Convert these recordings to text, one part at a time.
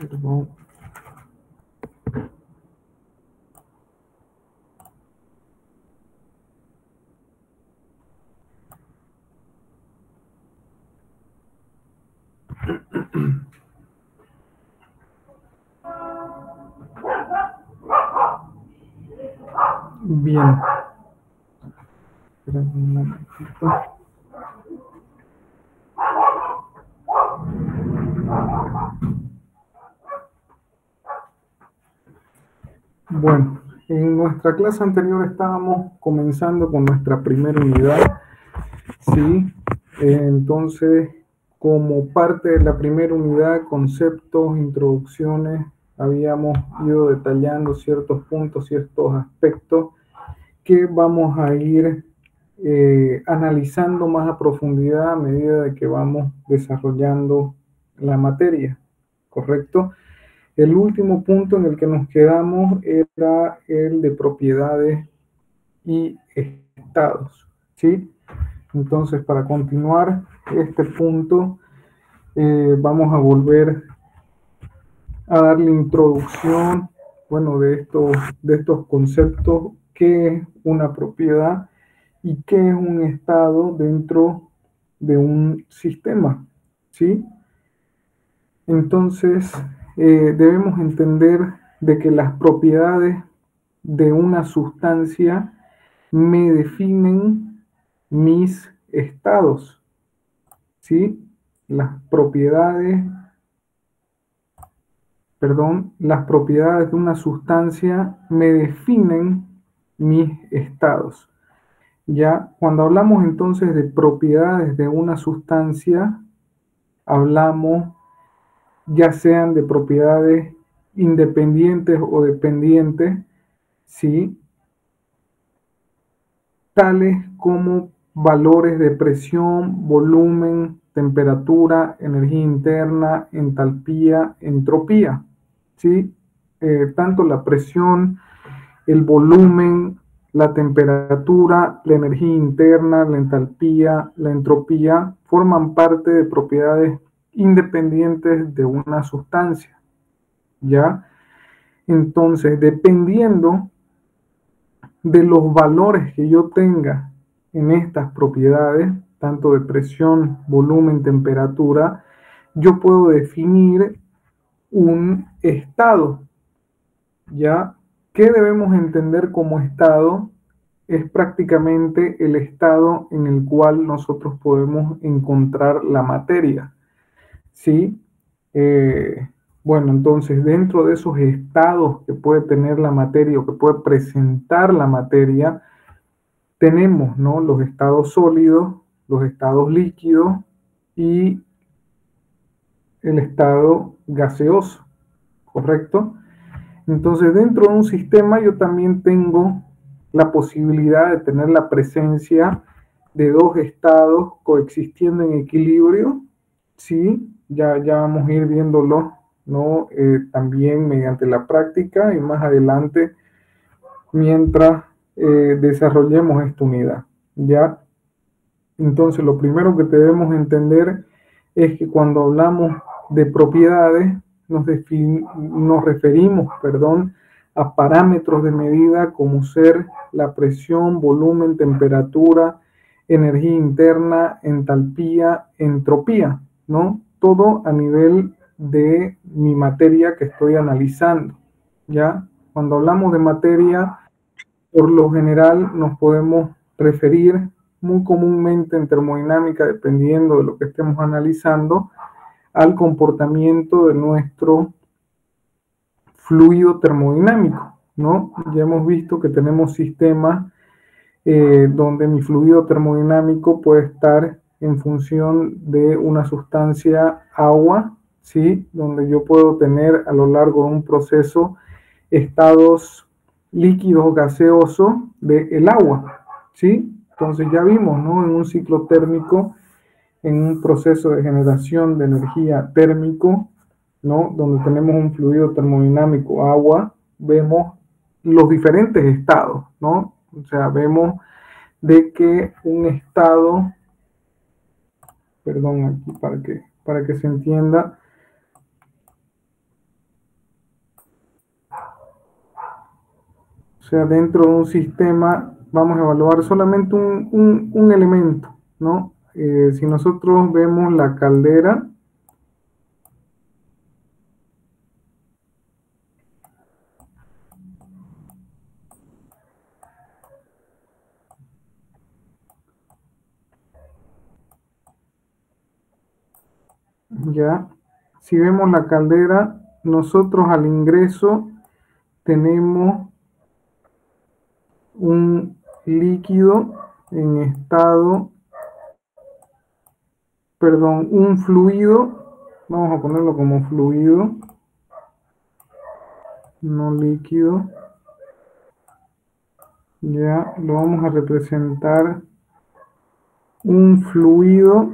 Perdón. Bien. Espera un momentito. Bueno, en nuestra clase anterior estábamos comenzando con nuestra primera unidad, ¿sí? Entonces, como parte de la primera unidad, conceptos, introducciones, habíamos ido detallando ciertos puntos, ciertos aspectos que vamos a ir analizando más a profundidad a medida de que vamos desarrollando la materia, ¿correcto? El último punto en el que nos quedamos era el de propiedades y estados, ¿sí? Entonces, para continuar este punto, vamos a volver a darle introducción, bueno, de estos conceptos, qué es una propiedad y qué es un estado dentro de un sistema, ¿sí? Entonces, debemos entender de que las propiedades de una sustancia me definen mis estados, ¿sí? Las propiedades, las propiedades de una sustancia me definen mis estados. Ya, cuando hablamos entonces de propiedades de una sustancia, hablamos ya sean de propiedades independientes o dependientes, ¿sí? Tales como valores de presión, volumen, temperatura, energía interna, entalpía, entropía, ¿sí? Tanto la presión, el volumen, la temperatura, la energía interna, la entalpía, la entropía, forman parte de propiedades independientes de una sustancia, ¿ya? Entonces, dependiendo de los valores que yo tenga en estas propiedades, tanto de presión, volumen, temperatura, yo puedo definir un estado, ¿ya? ¿Qué debemos entender como estado? Es prácticamente el estado en el cual nosotros podemos encontrar la materia, ¿sí? Bueno, entonces dentro de esos estados que puede tener la materia o que puede presentar la materia, tenemos, ¿no?, los estados sólidos, los estados líquidos y el estado gaseoso, ¿correcto? Entonces, dentro de un sistema yo también tengo la posibilidad de tener la presencia de dos estados coexistiendo en equilibrio, ¿sí? Ya vamos a ir viéndolo, ¿no? También mediante la práctica y más adelante mientras desarrollemos esta unidad, ¿ya? Entonces, lo primero que debemos entender es que cuando hablamos de propiedades, nos referimos, a parámetros de medida como ser la presión, volumen, temperatura, energía interna, entalpía, entropía, ¿no? Todo a nivel de mi materia que estoy analizando, ¿ya? Cuando hablamos de materia, por lo general nos podemos referir muy comúnmente en termodinámica, dependiendo de lo que estemos analizando, al comportamiento de nuestro fluido termodinámico, ¿no? Ya hemos visto que tenemos sistemas donde mi fluido termodinámico puede estar en función de una sustancia agua, ¿sí? Donde yo puedo tener a lo largo de un proceso estados líquidos o gaseosos del agua, ¿sí? Entonces ya vimos, ¿no? En un ciclo térmico, en un proceso de generación de energía térmico, ¿no? Donde tenemos un fluido termodinámico, agua, vemos los diferentes estados, ¿no? O sea, vemos de que un estado, perdón, aquí para que se entienda, sea, dentro de un sistema vamos a evaluar solamente un elemento, ¿no? Si nosotros vemos la caldera, ya, si vemos la caldera, nosotros al ingreso tenemos un líquido en estado, perdón, un fluido, vamos a ponerlo como fluido, no líquido, ya lo vamos a representar un fluido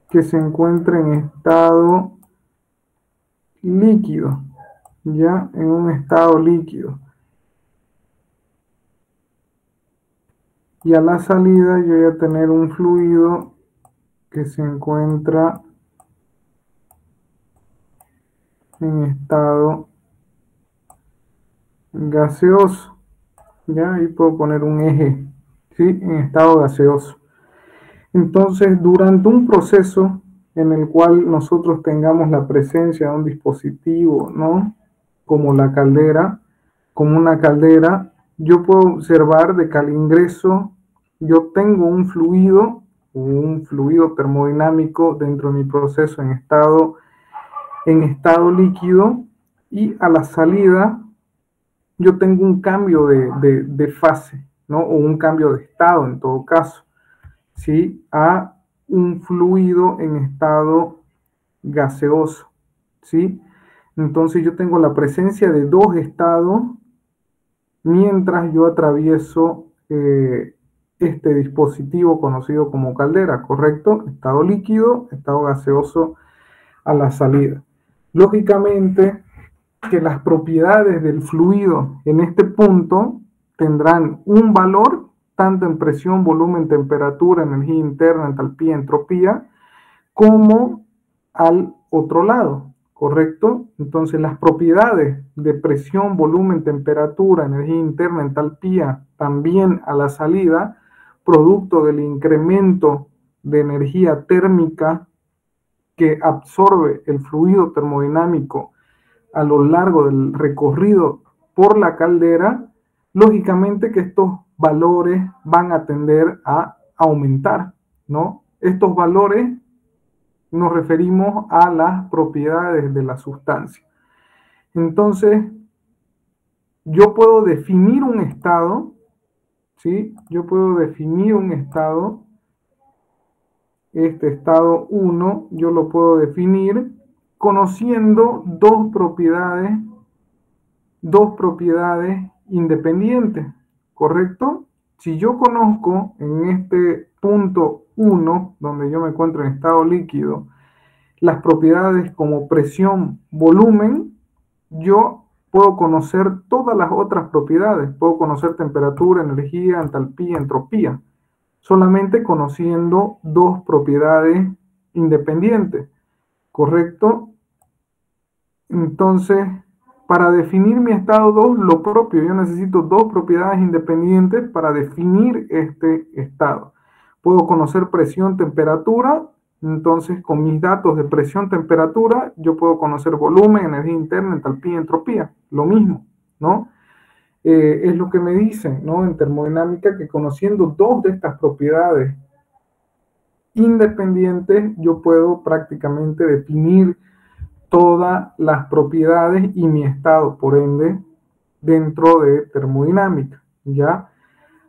que se encuentra en estado líquido, ya en un estado líquido. Y a la salida yo voy a tener un fluido que se encuentra en estado gaseoso. Ya ahí puedo poner un eje, ¿sí? En estado gaseoso. Entonces, durante un proceso en el cual nosotros tengamos la presencia de un dispositivo, ¿no? Como la caldera, como una caldera, yo puedo observar de que al ingreso yo tengo un fluido termodinámico dentro de mi proceso en estado líquido, y a la salida yo tengo un cambio de fase, ¿no? O un cambio de estado en todo caso, ¿sí? A un fluido en estado gaseoso, ¿sí? Entonces yo tengo la presencia de dos estados mientras yo atravieso este dispositivo conocido como caldera, ¿correcto? Estado líquido, estado gaseoso a la salida. Lógicamente que las propiedades del fluido en este punto tendrán un valor tanto en presión, volumen, temperatura, energía interna, entalpía, entropía, como al otro lado, ¿correcto? Entonces las propiedades de presión, volumen, temperatura, energía interna, entalpía, también a la salida, producto del incremento de energía térmica que absorbe el fluido termodinámico a lo largo del recorrido por la caldera, lógicamente que estos valores van a tender a aumentar, ¿no? Estos valores nos referimos a las propiedades de la sustancia. Entonces, yo puedo definir un estado, ¿sí? Yo puedo definir un estado, este estado 1, yo lo puedo definir conociendo dos propiedades independientes, ¿correcto? Si yo conozco en este punto 1, donde yo me encuentro en estado líquido, las propiedades como presión, volumen, yo puedo conocer todas las otras propiedades. Puedo conocer temperatura, energía, entalpía, entropía, solamente conociendo dos propiedades independientes, ¿correcto? Entonces, para definir mi estado 2, lo propio, yo necesito dos propiedades independientes para definir este estado. Puedo conocer presión, temperatura, entonces con mis datos de presión, temperatura, yo puedo conocer volumen, energía interna, entalpía, entropía, lo mismo, ¿no? Es lo que me dicen, ¿no? En termodinámica, que conociendo dos de estas propiedades independientes, yo puedo prácticamente definir todas las propiedades y mi estado, por ende, dentro de termodinámica, ¿ya?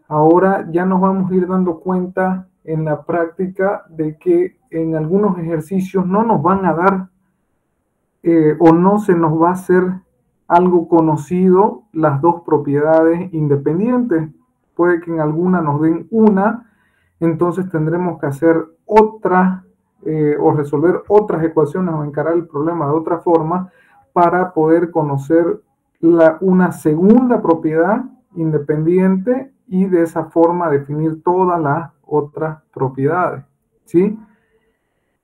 Ahora ya nos vamos a ir dando cuenta en la práctica de que en algunos ejercicios no nos van a dar o no se nos va a hacer algo conocido las dos propiedades independientes. Puede que en alguna nos den una, entonces tendremos que hacer otra o resolver otras ecuaciones o encarar el problema de otra forma para poder conocer una segunda propiedad independiente y de esa forma definir todas las otras propiedades, ¿sí?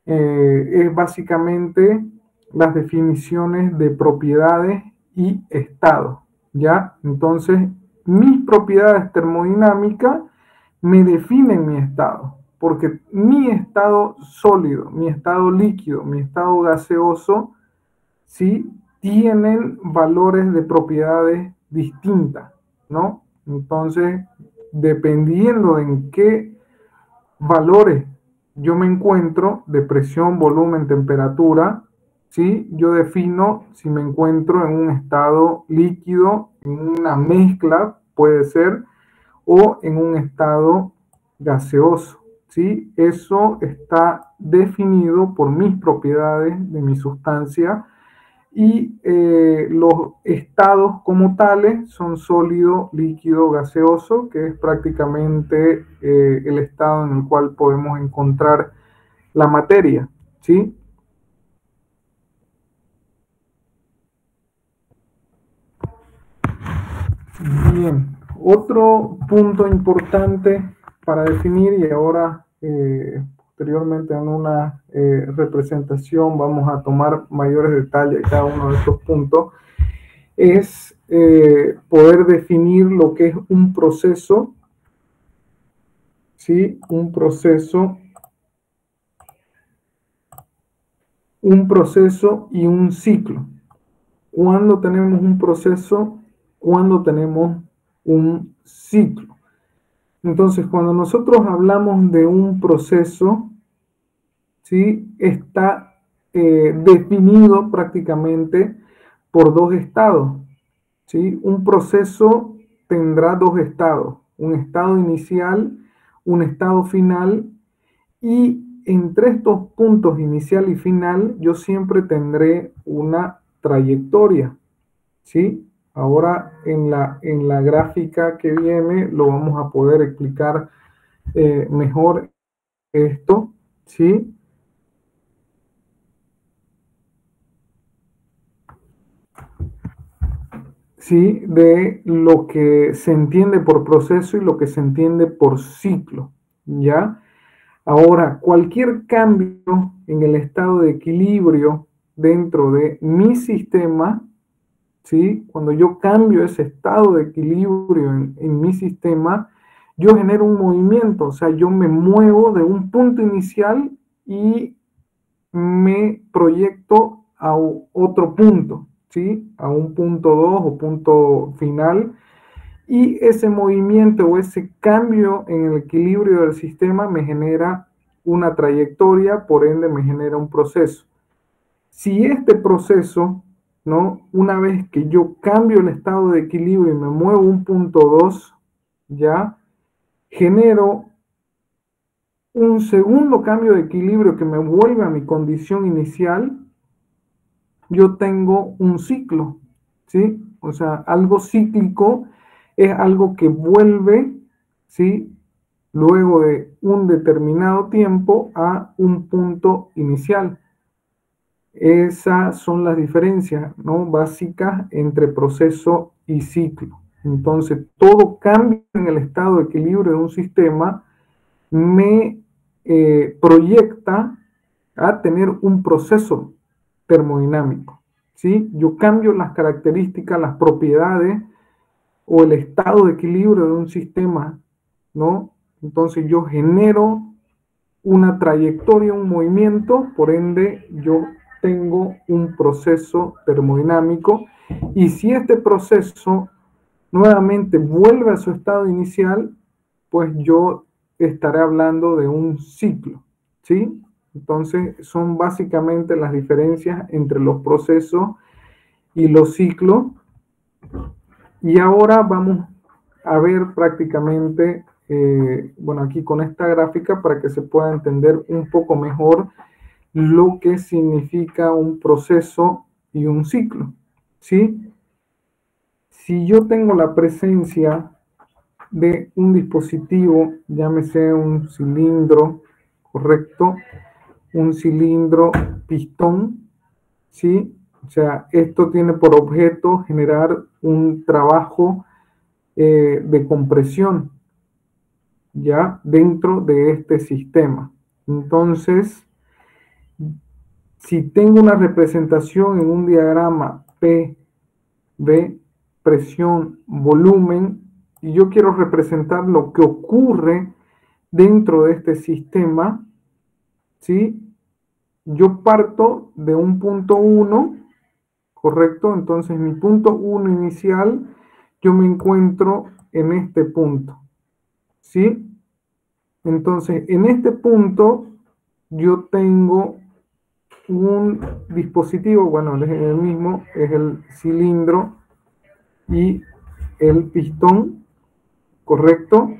Es básicamente las definiciones de propiedades y estados. ¿ya? Entonces, mis propiedades termodinámicas me definen mi estado, porque mi estado sólido, mi estado líquido, mi estado gaseoso, ¿sí? Tienen valores de propiedades distintas, ¿no? Entonces, dependiendo de en qué valores yo me encuentro, de presión, volumen, temperatura, ¿sí? Yo defino si me encuentro en un estado líquido, en una mezcla, puede ser, o en un estado gaseoso, ¿sí? Eso está definido por mis propiedades de mi sustancia y los estados como tales son sólido, líquido, gaseoso, que es prácticamente el estado en el cual podemos encontrar la materia, ¿sí? Bien, otro punto importante para definir y ahora posteriormente en una representación vamos a tomar mayores detalles de cada uno de estos puntos, es poder definir lo que es un proceso, ¿sí? Un proceso y un ciclo. ¿Cuándo tenemos un proceso? ¿Cuándo tenemos un ciclo? Entonces, cuando nosotros hablamos de un proceso, ¿sí? Está definido prácticamente por dos estados, ¿sí? Un proceso tendrá dos estados, un estado inicial, un estado final, y entre estos puntos inicial y final yo siempre tendré una trayectoria, ¿sí? Ahora en la gráfica que viene lo vamos a poder explicar mejor esto, ¿sí? Sí, de lo que se entiende por proceso y lo que se entiende por ciclo, ¿ya? Ahora, cualquier cambio en el estado de equilibrio dentro de mi sistema, ¿sí? Cuando yo cambio ese estado de equilibrio en mi sistema, yo genero un movimiento, o sea, yo me muevo de un punto inicial y me proyecto a otro punto, ¿sí? A un punto 2 o punto final. Y ese movimiento o ese cambio en el equilibrio del sistema me genera una trayectoria, por ende me genera un proceso. Si este proceso, ¿no? Una vez que yo cambio el estado de equilibrio y me muevo un punto 2, ya genero un segundo cambio de equilibrio que me vuelve a mi condición inicial, yo tengo un ciclo, ¿sí? O sea, algo cíclico es algo que vuelve, ¿sí? Luego de un determinado tiempo a un punto inicial. Esas son las diferencias, ¿no? Básicas entre proceso y ciclo. Entonces, todo cambio en el estado de equilibrio de un sistema me proyecta a tener un proceso termodinámico, ¿sí? Yo cambio las características, las propiedades o el estado de equilibrio de un sistema, ¿no? Entonces yo genero una trayectoria, un movimiento, por ende yo tengo un proceso termodinámico y si este proceso nuevamente vuelve a su estado inicial, pues yo estaré hablando de un ciclo, ¿sí? Entonces son básicamente las diferencias entre los procesos y los ciclos. Y ahora vamos a ver prácticamente, bueno, aquí con esta gráfica para que se pueda entender un poco mejor lo que significa un proceso y un ciclo, ¿sí? Si yo tengo la presencia de un dispositivo, llámese un cilindro, ¿correcto? Un cilindro pistón, ¿sí? O sea, esto tiene por objeto generar un trabajo de compresión, ¿ya? Dentro de este sistema. Entonces, si tengo una representación en un diagrama P, B, presión, volumen, y yo quiero representar lo que ocurre dentro de este sistema, ¿sí? Yo parto de un punto 1, ¿correcto? Entonces mi punto 1 inicial, yo me encuentro en este punto, ¿sí? Entonces, en este punto, yo tengo un dispositivo, bueno, es el mismo, es el cilindro y el pistón, ¿correcto?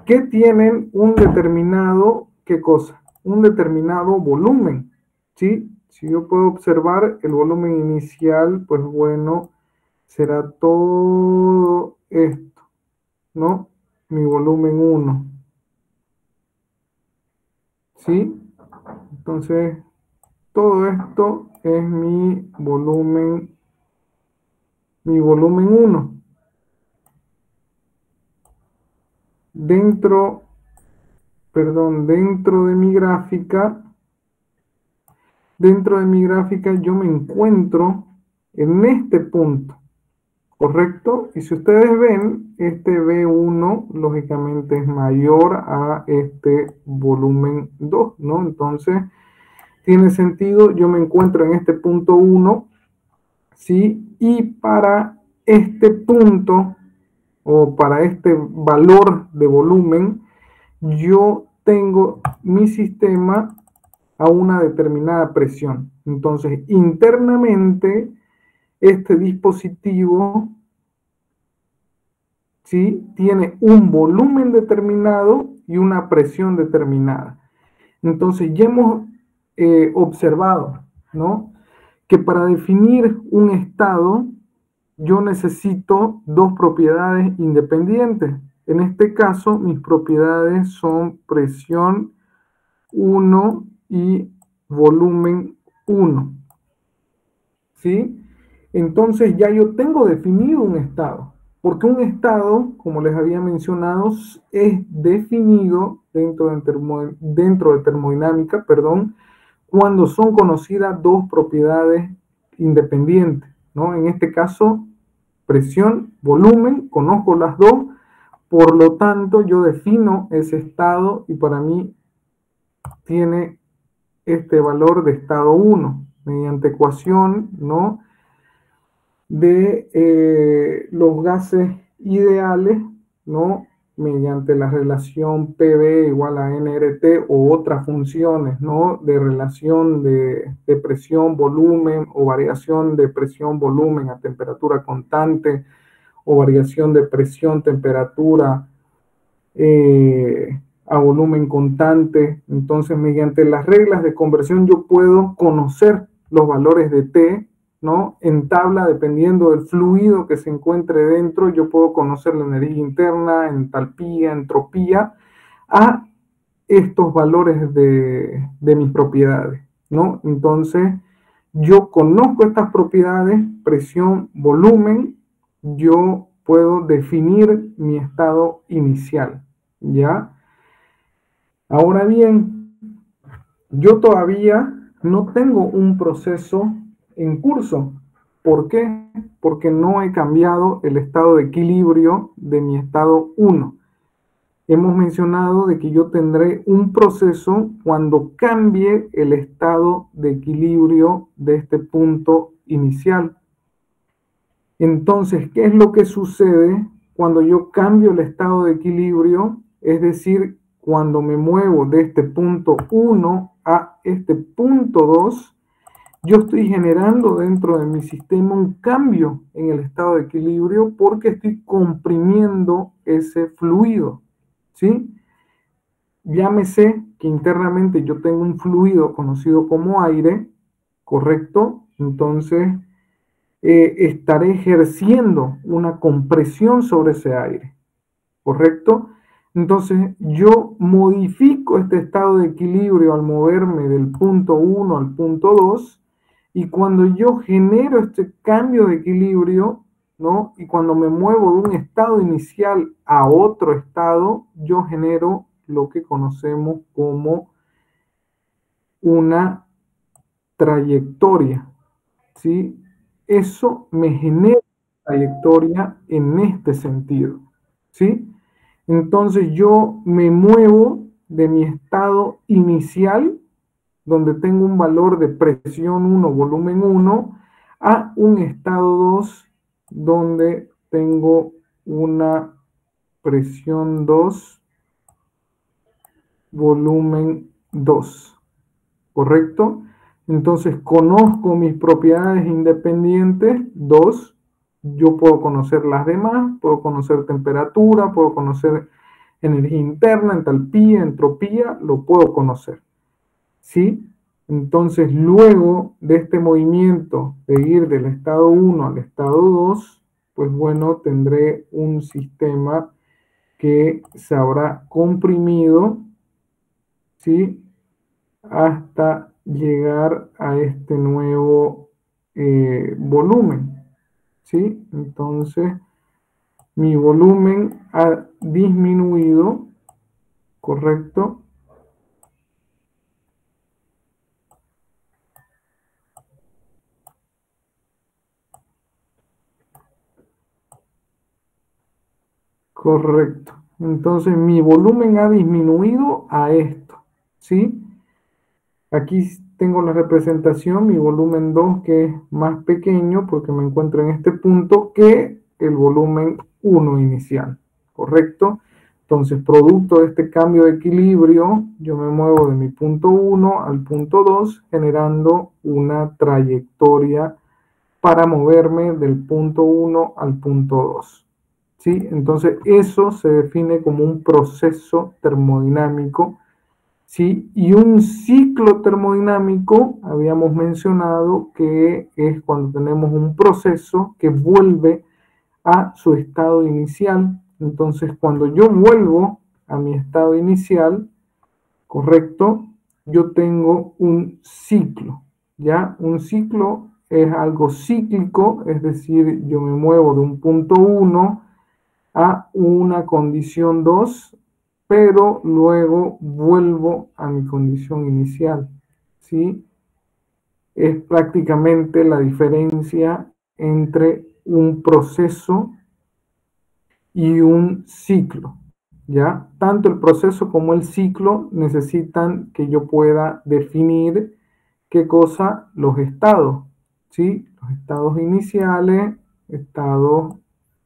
Que tienen un determinado, ¿qué cosa? Un determinado volumen, ¿sí? Si yo puedo observar el volumen inicial, pues bueno, será todo esto, ¿no? Mi volumen 1, ¿sí? Entonces, todo esto es mi volumen 1. Dentro, perdón, dentro de mi gráfica yo me encuentro en este punto, ¿correcto? Y si ustedes ven, este B1 lógicamente es mayor a este volumen 2, ¿no? Entonces, tiene sentido, yo me encuentro en este punto 1, ¿sí? Y para este punto o para este valor de volumen, yo tengo mi sistema a una determinada presión. Entonces, internamente, este dispositivo, ¿sí?, tiene un volumen determinado y una presión determinada. Entonces, ya hemos observado, ¿no?, que para definir un estado, yo necesito dos propiedades independientes. En este caso, mis propiedades son presión 1 y volumen 1, ¿sí? Entonces ya yo tengo definido un estado, porque un estado, como les había mencionado, es definido dentro de termodinámica, perdón, cuando son conocidas dos propiedades independientes, ¿no? En este caso, presión, volumen, conozco las dos, por lo tanto yo defino ese estado y para mí tiene este valor de estado 1 mediante ecuación, ¿no?, de los gases ideales, ¿no?, mediante la relación PV igual a nRT o otras funciones, ¿no?, de relación de presión, volumen o variación de presión, volumen a temperatura constante o variación de presión, temperatura a volumen constante. Entonces, mediante las reglas de conversión yo puedo conocer los valores de T, ¿no? En tabla, dependiendo del fluido que se encuentre dentro, yo puedo conocer la energía interna, entalpía, entropía, a estos valores de mis propiedades, ¿no? Entonces, yo conozco estas propiedades, presión, volumen, yo puedo definir mi estado inicial, ¿ya? Ahora bien, yo todavía no tengo un proceso en curso. ¿Por qué? Porque no he cambiado el estado de equilibrio de mi estado 1. Hemos mencionado de que yo tendré un proceso cuando cambie el estado de equilibrio de este punto inicial. Entonces, ¿qué es lo que sucede cuando yo cambio el estado de equilibrio? Es decir, cuando me muevo de este punto 1 a este punto 2, yo estoy generando dentro de mi sistema un cambio en el estado de equilibrio porque estoy comprimiendo ese fluido, ¿sí? Llámese que internamente yo tengo un fluido conocido como aire, ¿correcto? Entonces, estaré ejerciendo una compresión sobre ese aire, ¿correcto? Entonces yo modifico este estado de equilibrio al moverme del punto 1 al punto 2 y cuando yo genero este cambio de equilibrio, ¿no?, y cuando me muevo de un estado inicial a otro estado, yo genero lo que conocemos como una trayectoria, ¿sí? Eso me genera trayectoria en este sentido, ¿sí? Entonces yo me muevo de mi estado inicial, donde tengo un valor de presión 1, volumen 1, a un estado 2, donde tengo una presión 2, volumen 2, ¿correcto? Entonces conozco mis propiedades independientes, 2, yo puedo conocer las demás, puedo conocer temperatura, puedo conocer energía interna, entalpía, entropía, lo puedo conocer, ¿sí? Entonces, luego de este movimiento de ir del estado 1 al estado 2, pues bueno, tendré un sistema que se habrá comprimido, ¿sí? Hasta llegar a este nuevo volumen, ¿sí? Entonces, mi volumen ha disminuido, ¿correcto? Correcto. Entonces mi volumen ha disminuido a esto, ¿sí? Aquí tengo la representación, mi volumen 2 que es más pequeño porque me encuentro en este punto que el volumen 1 inicial, ¿correcto? Entonces, producto de este cambio de equilibrio, yo me muevo de mi punto 1 al punto 2 generando una trayectoria para moverme del punto 1 al punto 2. ¿Sí? Entonces, eso se define como un proceso termodinámico, ¿sí? Y un ciclo termodinámico, habíamos mencionado que es cuando tenemos un proceso que vuelve a su estado inicial. Entonces, cuando yo vuelvo a mi estado inicial, ¿correcto? Yo tengo un ciclo, ¿ya? Un ciclo es algo cíclico, es decir, yo me muevo de un punto 1 a una condición 2, pero luego vuelvo a mi condición inicial, ¿sí? Es prácticamente la diferencia entre un proceso y un ciclo, ¿ya? Tanto el proceso como el ciclo necesitan que yo pueda definir qué cosa, los estados, ¿sí? Los estados iniciales, estados,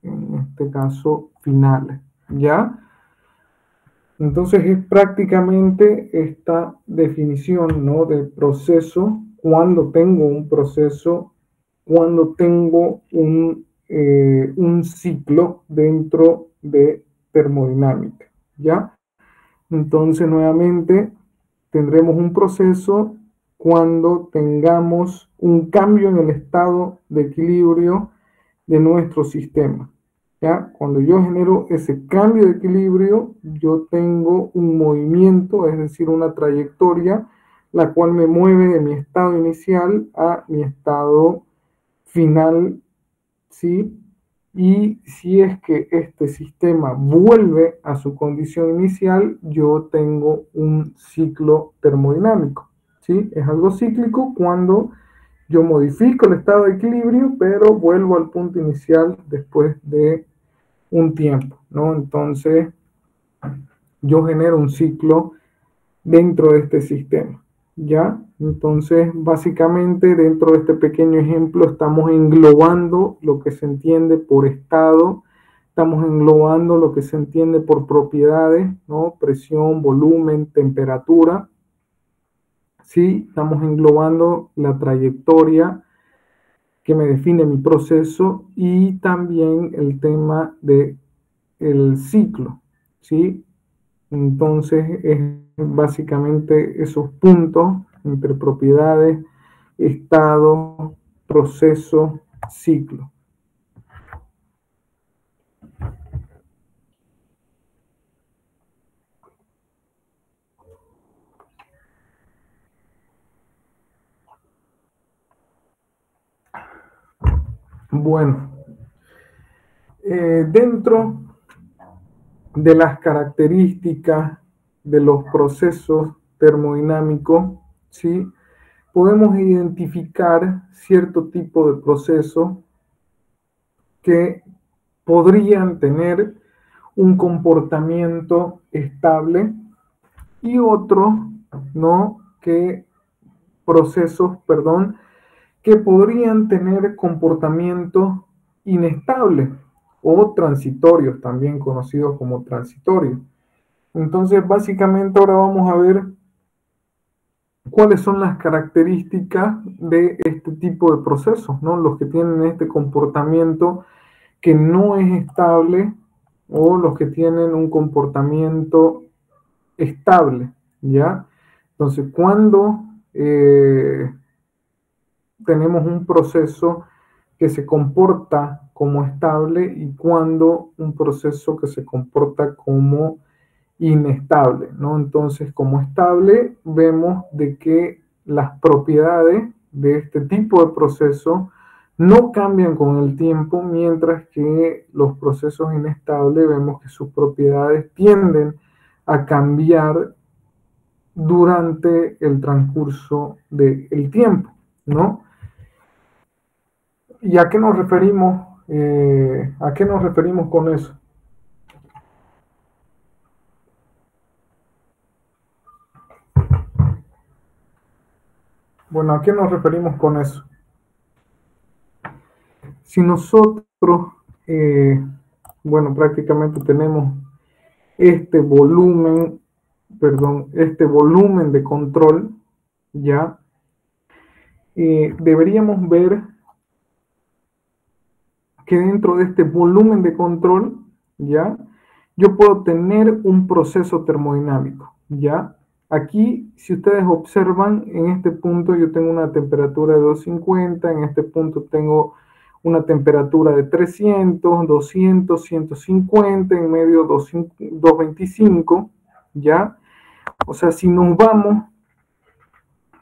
en este caso, finales, ¿ya? Entonces es prácticamente esta definición, ¿no? De proceso, cuando tengo un proceso, cuando tengo un ciclo dentro de termodinámica, ¿ya? Entonces nuevamente tendremos un proceso cuando tengamos un cambio en el estado de equilibrio de nuestro sistema. ¿Ya? Cuando yo genero ese cambio de equilibrio, yo tengo un movimiento, es decir, una trayectoria, la cual me mueve de mi estado inicial a mi estado final, ¿sí? Y si es que este sistema vuelve a su condición inicial, yo tengo un ciclo termodinámico, ¿sí? Es algo cíclico cuando yo modifico el estado de equilibrio, pero vuelvo al punto inicial después de un tiempo, ¿no? Entonces, yo genero un ciclo dentro de este sistema, ¿ya? Entonces, básicamente, dentro de este pequeño ejemplo, estamos englobando lo que se entiende por estado, estamos englobando lo que se entiende por propiedades, ¿no? Presión, volumen, temperatura, ¿sí? Estamos englobando la trayectoria que me define mi proceso y también el tema de el ciclo, ¿sí? Entonces es básicamente esos puntos entre propiedades, estado, proceso, ciclo. Bueno, dentro de las características de los procesos termodinámicos, ¿sí? Podemos identificar cierto tipo de procesos que podrían tener un comportamiento estable y otro, ¿no? Que procesos, perdón, que podrían tener comportamiento inestable o transitorios, también conocidos como transitorios. Entonces, básicamente ahora vamos a ver cuáles son las características de este tipo de procesos, ¿no? Los que tienen este comportamiento que no es estable o los que tienen un comportamiento estable, ¿ya? Entonces, cuando tenemos un proceso que se comporta como estable y cuando un proceso que se comporta como inestable, ¿no? Entonces, como estable, vemos de que las propiedades de este tipo de proceso no cambian con el tiempo, mientras que los procesos inestables vemos que sus propiedades tienden a cambiar durante el transcurso del tiempo, ¿no? ¿Y a qué nos referimos? ¿A qué nos referimos con eso? Bueno, ¿a qué nos referimos con eso? Si nosotros, eh, bueno, prácticamente tenemos este volumen, perdón, este volumen de control, ya, deberíamos ver que dentro de este volumen de control, ya, yo puedo tener un proceso termodinámico, ya. Aquí, si ustedes observan, en este punto yo tengo una temperatura de 250, en este punto tengo una temperatura de 300, 200, 150, en medio 225, ¿ya? O sea, si nos vamos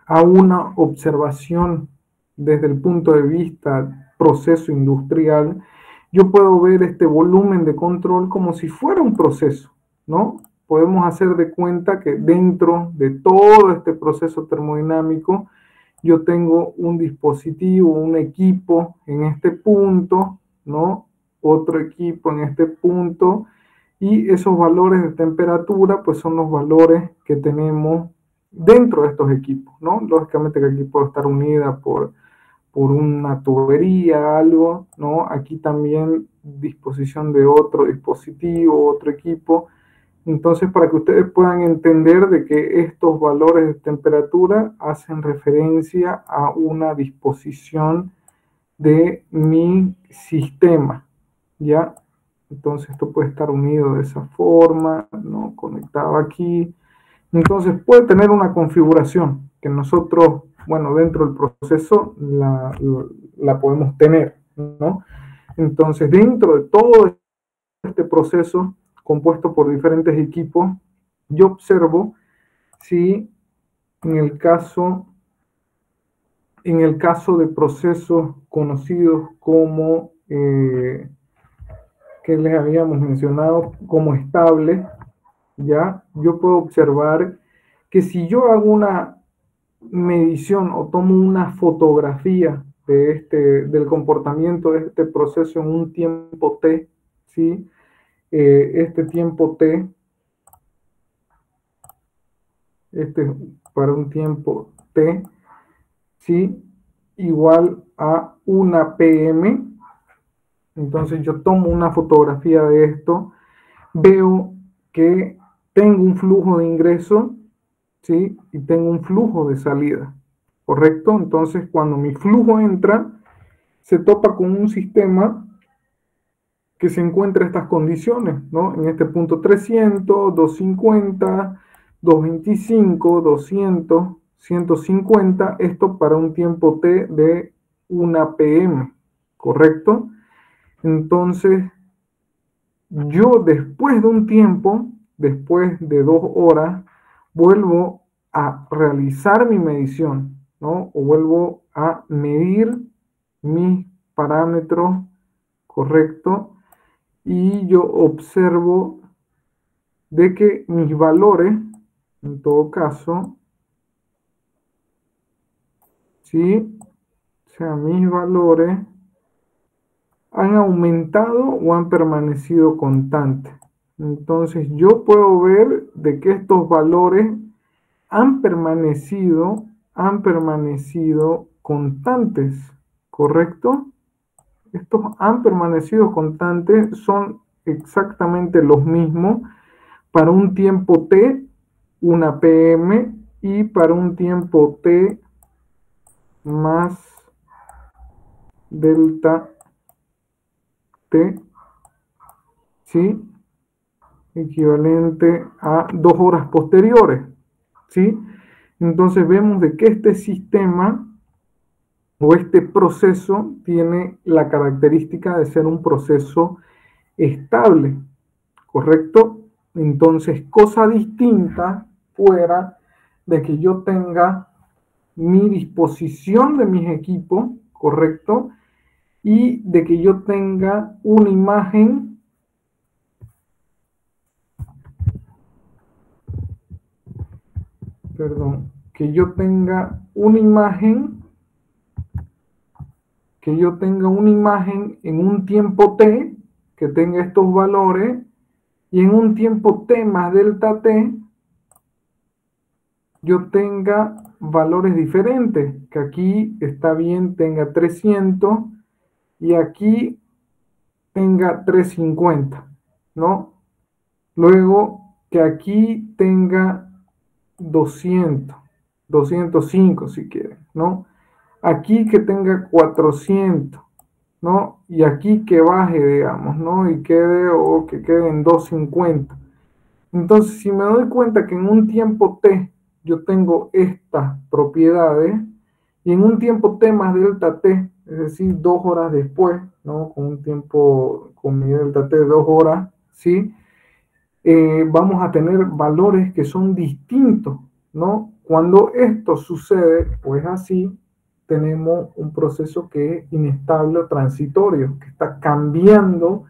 a una observación desde el punto de vista proceso industrial, yo puedo ver este volumen de control como si fuera un proceso, ¿no? Podemos hacer de cuenta que dentro de todo este proceso termodinámico, yo tengo un dispositivo, un equipo en este punto, ¿no? Otro equipo en este punto, y esos valores de temperatura, pues son los valores que tenemos dentro de estos equipos, ¿no? Lógicamente que aquí puede estar unida por una tubería, algo, ¿no? Aquí también disposición de otro dispositivo, otro equipo. Entonces, para que ustedes puedan entender de que estos valores de temperatura hacen referencia a una disposición de mi sistema, ¿ya? Entonces, esto puede estar unido de esa forma, ¿no? Conectado aquí. Entonces, puede tener una configuración que nosotros, bueno, dentro del proceso la podemos tener, ¿no? Entonces, dentro de todo este proceso compuesto por diferentes equipos, yo observo si en el caso, en el caso de procesos conocidos como, que les habíamos mencionado, como estables, ya, yo puedo observar que si yo hago una medición o tomo una fotografía de del comportamiento de este proceso en un tiempo t, ¿sí? Este tiempo t, este para un tiempo t, ¿sí? Igual a una pm. Entonces yo tomo una fotografía de esto, veo que tengo un flujo de ingreso, ¿sí? Y tengo un flujo de salida, ¿correcto? Entonces cuando mi flujo entra, se topa con un sistema que se encuentra estas condiciones, ¿no? En este punto 300, 250, 225, 200, 150, esto para un tiempo t de una pm, ¿correcto? Entonces, yo después de un tiempo, después de 2 horas, vuelvo a realizar mi medición, ¿no? O vuelvo a medir mis parámetros correctos y yo observo de que mis valores, en todo caso, ¿sí? O sea, mis valores ¿Han aumentado o han permanecido constantes? Entonces yo puedo ver de que estos valores han permanecido constantes, ¿correcto? Estos han permanecido constantes, son exactamente los mismos para un tiempo t, una pm, y para un tiempo t más delta t, ¿sí? Equivalente a 2 horas posteriores, ¿sí? Entonces vemos de que este sistema o este proceso tiene la característica de ser un proceso estable, ¿correcto? Entonces, cosa distinta fuera de que yo tenga mi disposición de mis equipos, ¿correcto? Y de que yo tenga una imagen, perdón, que yo tenga una imagen en un tiempo t, que tenga estos valores, y en un tiempo t más delta t, yo tenga valores diferentes, que aquí está bien, tenga 300, y aquí tenga 350, ¿no? Luego que aquí tenga 200, 205 si quieren, ¿no? Aquí que tenga 400, ¿no? Y aquí que baje, digamos, ¿no? Y quede, o que quede en 250. Entonces, si me doy cuenta que en un tiempo t yo tengo estas propiedades, y en un tiempo t más delta t, es decir, 2 horas después, ¿no? Con un tiempo, con mi delta t de 2 horas, ¿sí? Vamos a tener valores que son distintos, ¿no? Cuando esto sucede, pues así, tenemos un proceso que es inestable o transitorio, que está cambiando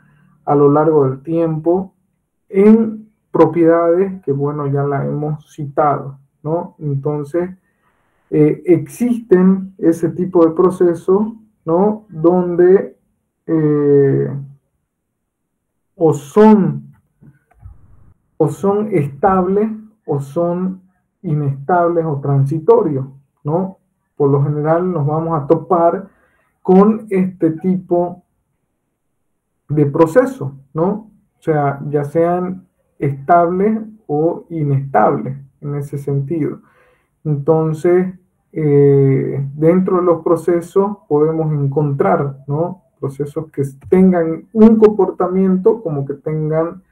a lo largo del tiempo en propiedades que, bueno, ya la hemos citado, ¿no? Entonces, existen ese tipo de procesos, ¿no? Donde o son estables o son inestables o transitorios, ¿no? Por lo general nos vamos a topar con este tipo de procesos, ¿no? O sea, ya sean estables o inestables en ese sentido. Entonces, dentro de los procesos podemos encontrar, ¿no? Procesos que tengan un comportamiento como que tengan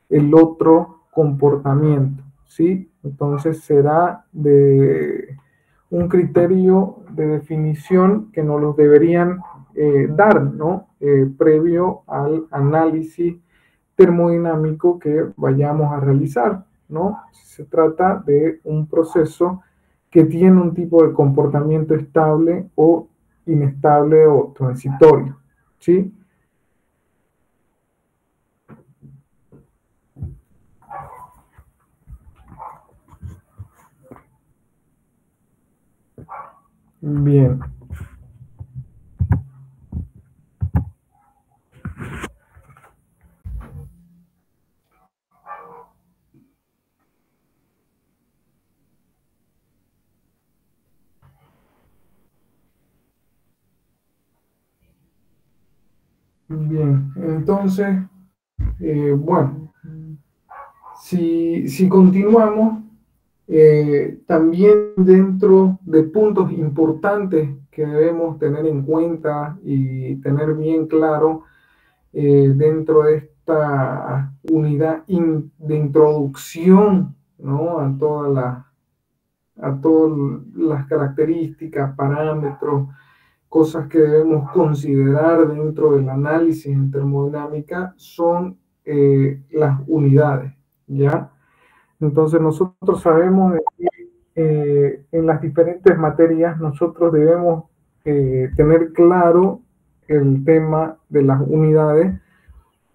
el otro comportamiento, ¿sí? Entonces será de un criterio de definición que nos los deberían dar, ¿no? Previo al análisis termodinámico que vayamos a realizar, ¿no? Se trata de un proceso que tiene un tipo de comportamiento estable o inestable o transitorio, ¿sí? Bien. Bien, entonces, bueno, si continuamos, también dentro de puntos importantes que debemos tener en cuenta y tener bien claro dentro de esta unidad de introducción, ¿no? A todas las características, parámetros, cosas que debemos considerar dentro del análisis en termodinámica son las unidades, ¿ya? Entonces nosotros sabemos que en las diferentes materias nosotros debemos tener claro el tema de las unidades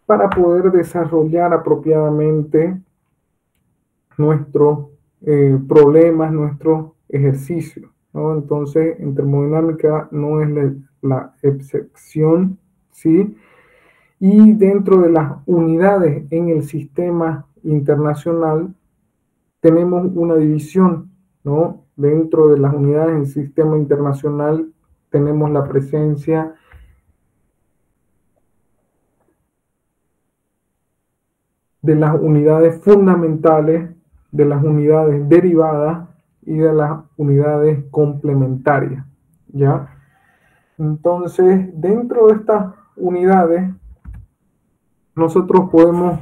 para poder desarrollar apropiadamente nuestros problemas, nuestros ejercicios, ¿no? Entonces, en termodinámica no es la excepción, ¿sí? Y dentro de las unidades en el sistema internacional tenemos una división, ¿no? Dentro de las unidades en el sistema internacional tenemos la presencia de las unidades fundamentales, de las unidades derivadas y de las unidades complementarias, ¿ya? Entonces, dentro de estas unidades, nosotros podemos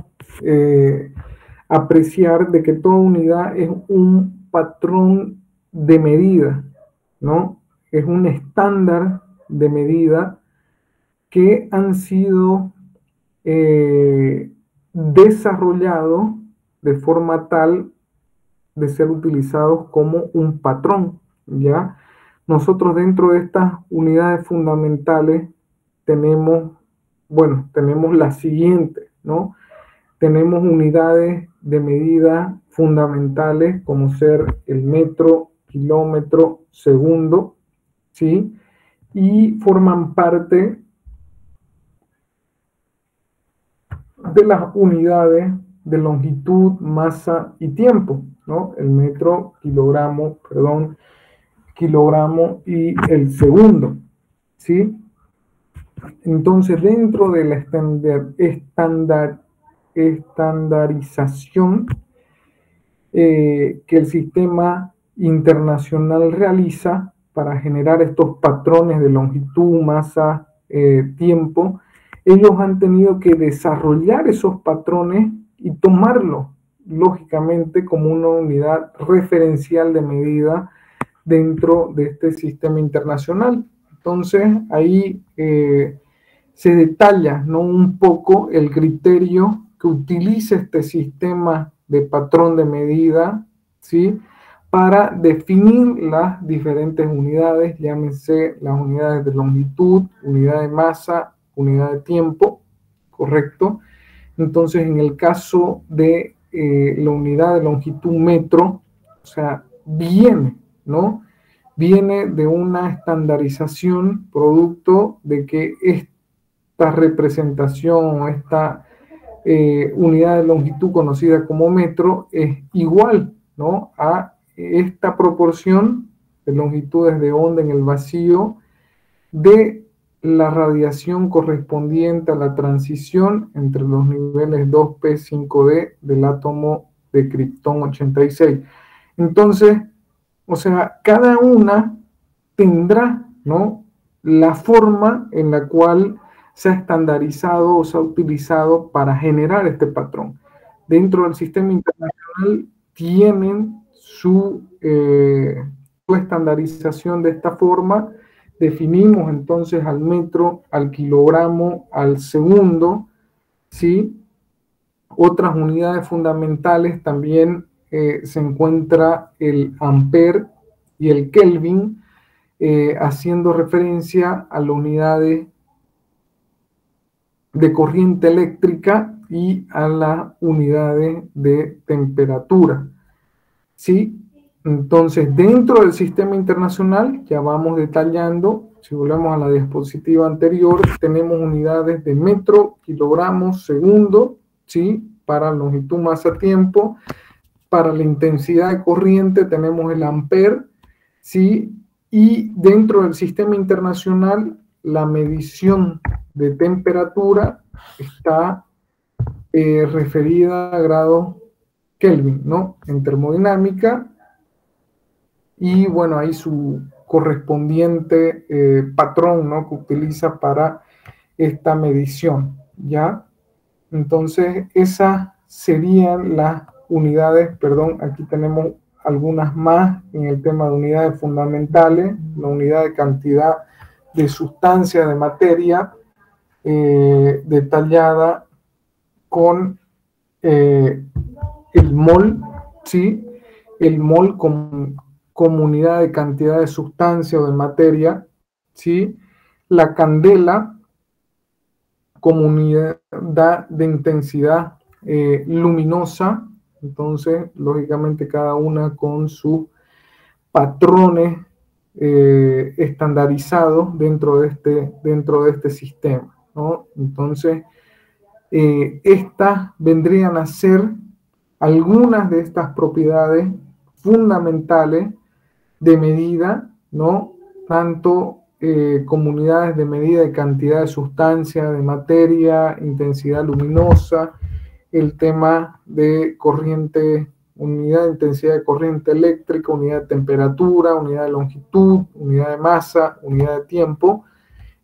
apreciar de que toda unidad es un patrón de medida, ¿no? Es un estándar de medida que han sido desarrollados de forma tal de ser utilizados como un patrón, ¿ya? Nosotros dentro de estas unidades fundamentales tenemos, bueno, tenemos las siguientes, ¿no? Tenemos unidades de medida fundamentales como ser el metro, kilómetro, segundo, ¿sí? Y forman parte de las unidades de longitud, masa y tiempo, ¿no? El metro, kilogramo, perdón, kilogramo y el segundo, ¿sí? Entonces, dentro de la estandarización que el sistema internacional realiza para generar estos patrones de longitud, masa, tiempo, ellos han tenido que desarrollar esos patrones y tomarlos, lógicamente, como una unidad referencial de medida dentro de este sistema internacional. Entonces, ahí se detalla, ¿no?, un poco el criterio que utiliza este sistema de patrón de medida, ¿sí?, para definir las diferentes unidades, llámense las unidades de longitud, unidad de masa, unidad de tiempo, ¿correcto? Entonces, en el caso de la unidad de longitud metro, o sea, viene, ¿no? Viene de una estandarización producto de que esta representación, esta unidad de longitud conocida como metro es igual, ¿no?, a esta proporción de longitudes de onda en el vacío de la radiación correspondiente a la transición entre los niveles 2p, 5d del átomo de Krypton 86. Entonces, o sea, cada una tendrá, ¿no?, la forma en la cual se ha estandarizado o se ha utilizado para generar este patrón. Dentro del sistema internacional tienen su estandarización de esta forma. Definimos entonces al metro, al kilogramo, al segundo, ¿sí? Otras unidades fundamentales también se encuentra el ampere y el Kelvin, haciendo referencia a las unidades de corriente eléctrica y a las unidades de temperatura, ¿sí? Entonces, dentro del sistema internacional, ya vamos detallando, si volvemos a la diapositiva anterior, tenemos unidades de metro, kilogramos, segundo, ¿sí?, para longitud, masa, tiempo. Para la intensidad de corriente tenemos el ampere, ¿sí? Y dentro del sistema internacional, la medición de temperatura está referida a grados Kelvin, ¿no?, en termodinámica. Y bueno, ahí su correspondiente patrón, ¿no?, que utiliza para esta medición, ¿ya? Entonces, esas serían las unidades, perdón, aquí tenemos algunas más en el tema de unidades fundamentales, la unidad de cantidad de sustancia, de materia, detallada con el mol, ¿sí? El mol como unidad de cantidad de sustancia o de materia, ¿sí? La candela como unidad de intensidad luminosa. Entonces, lógicamente, cada una con sus patrones estandarizados dentro de este sistema, ¿no? Entonces, Estas vendrían a ser algunas de estas propiedades fundamentales de medida, ¿no? Tanto como unidades de medida de cantidad de sustancia, de materia, intensidad luminosa, el tema de corriente, unidad de intensidad de corriente eléctrica, unidad de temperatura, unidad de longitud, unidad de masa, unidad de tiempo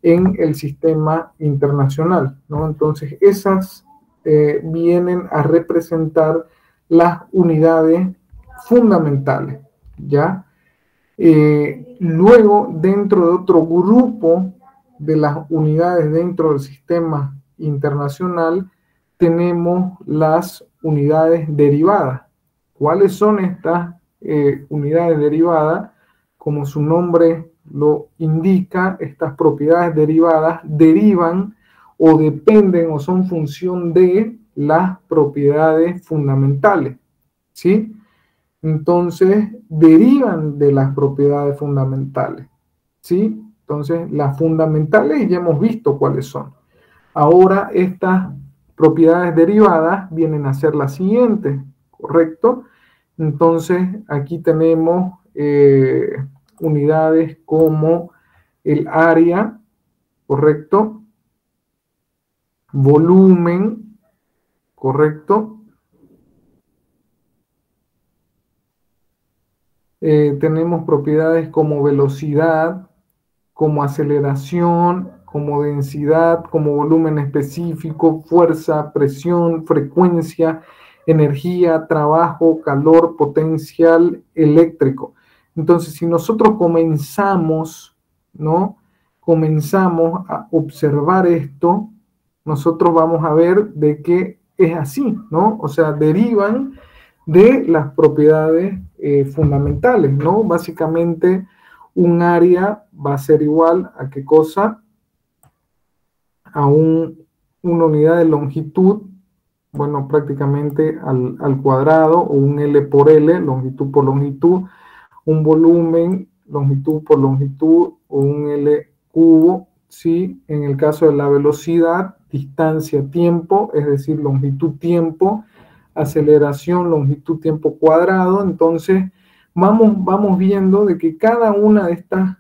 en el sistema internacional, ¿no? Entonces, esas vienen a representar las unidades fundamentales, ¿ya? Luego, dentro de otro grupo de las unidades dentro del sistema internacional, tenemos las unidades derivadas. ¿Cuáles son estas unidades derivadas? Como su nombre lo indica, estas propiedades derivadas derivan o dependen o son función de las propiedades fundamentales, ¿sí? Entonces, derivan de las propiedades fundamentales, ¿sí? Entonces, las fundamentales ya hemos visto cuáles son. Ahora, estas propiedades derivadas vienen a ser las siguientes, ¿correcto? Entonces, aquí tenemos unidades como el área, ¿correcto? Volumen, ¿correcto? Tenemos propiedades como velocidad, como aceleración, como densidad, como volumen específico, fuerza, presión, frecuencia, energía, trabajo, calor, potencial eléctrico. Entonces, si nosotros comenzamos, ¿no? Comenzamos a observar esto, nosotros vamos a ver de que es así, ¿no? O sea, derivan de las propiedades fundamentales, ¿no? Básicamente, un área va a ser igual a qué cosa? A una unidad de longitud, bueno, prácticamente al cuadrado, o un L por L, longitud por longitud, un volumen, longitud por longitud, o un L cubo, ¿sí? En el caso de la velocidad, distancia, tiempo, es decir, longitud, tiempo, aceleración, longitud, tiempo cuadrado. Entonces, vamos viendo de que cada una de estas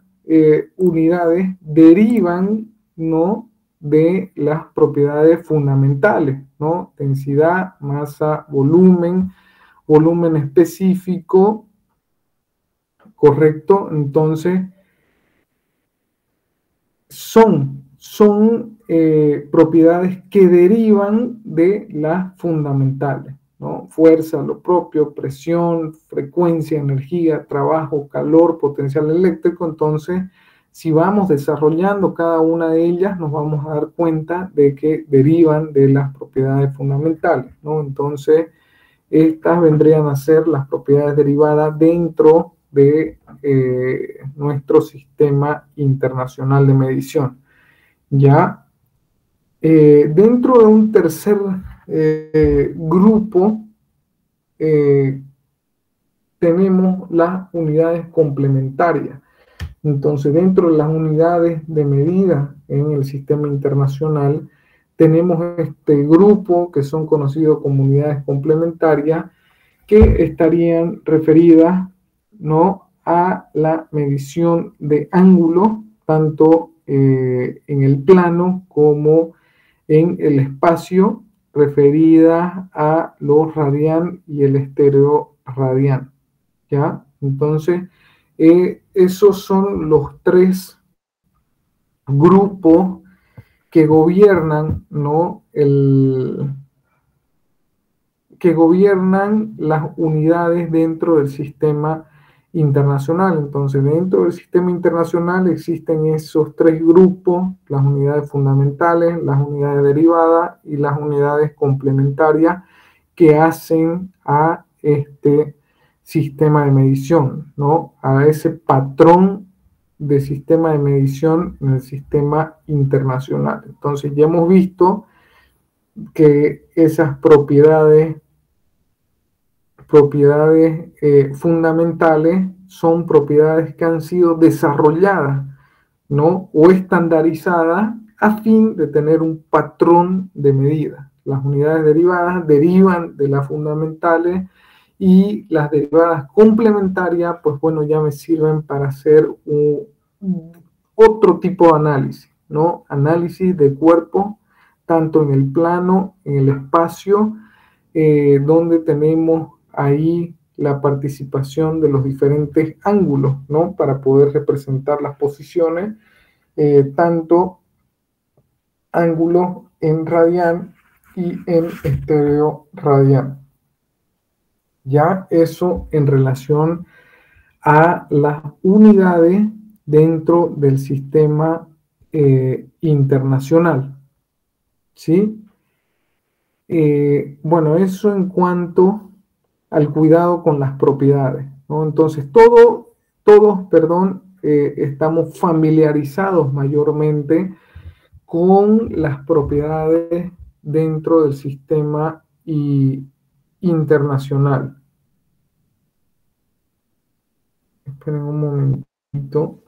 unidades derivan, ¿no? De las propiedades fundamentales, ¿no? Densidad, masa, volumen, volumen específico, ¿correcto? Entonces, son propiedades que derivan de las fundamentales, ¿no? Fuerza, lo propio, presión, frecuencia, energía, trabajo, calor, potencial eléctrico. Entonces, si vamos desarrollando cada una de ellas, nos vamos a dar cuenta de que derivan de las propiedades fundamentales, ¿no? Entonces, estas vendrían a ser las propiedades derivadas dentro de nuestro sistema internacional de medición. Ya, dentro de un tercer grupo, tenemos las unidades complementarias. Entonces, dentro de las unidades de medida en el sistema internacional, tenemos este grupo que son conocidos como unidades complementarias, que estarían referidas, ¿no?, a la medición de ángulos, tanto en el plano como en el espacio, referidas a los radián y el estéreo radián, ¿ya? Entonces, esos son los tres grupos que gobiernan, ¿no?, que gobiernan las unidades dentro del sistema internacional. Entonces, dentro del sistema internacional existen esos tres grupos: las unidades fundamentales, las unidades derivadas y las unidades complementarias, que hacen a este sistema de medición, ¿no?, a ese patrón de sistema de medición en el sistema internacional. Entonces, ya hemos visto que esas propiedades fundamentales son propiedades que han sido desarrolladas, ¿no?, o estandarizadas a fin de tener un patrón de medida. Las unidades derivadas derivan de las fundamentales y las derivadas complementarias, pues bueno, ya me sirven para hacer otro tipo de análisis, ¿no? Análisis de cuerpo, tanto en el plano, en el espacio, donde tenemos ahí la participación de los diferentes ángulos, ¿no? Para poder representar las posiciones, tanto ángulos en radian y en estéreo radian. Ya eso en relación a las unidades dentro del sistema internacional, ¿sí? Bueno, eso en cuanto al cuidado con las propiedades, ¿no? Entonces, todos, perdón, estamos familiarizados mayormente con las propiedades dentro del sistema internacional. Esperen un momentito.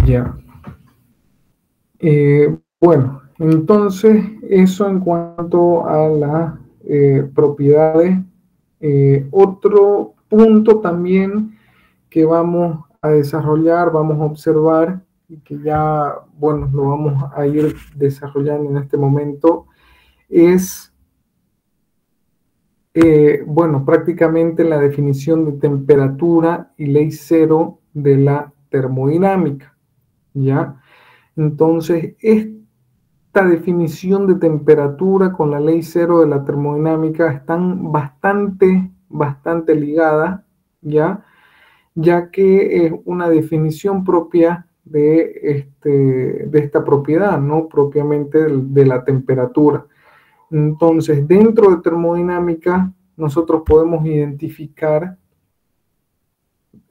Ya. Bueno, entonces eso en cuanto a las propiedades. Otro punto también que vamos a desarrollar, vamos a observar, y que ya, bueno, lo vamos a ir desarrollando en este momento, es, bueno, prácticamente la definición de temperatura y ley cero de la termodinámica, ¿ya? Entonces, esta definición de temperatura con la ley cero de la termodinámica están bastante ligadas, ¿ya? Ya que es una definición propia de esta propiedad, no propiamente de la temperatura. Entonces, dentro de termodinámica, nosotros podemos identificar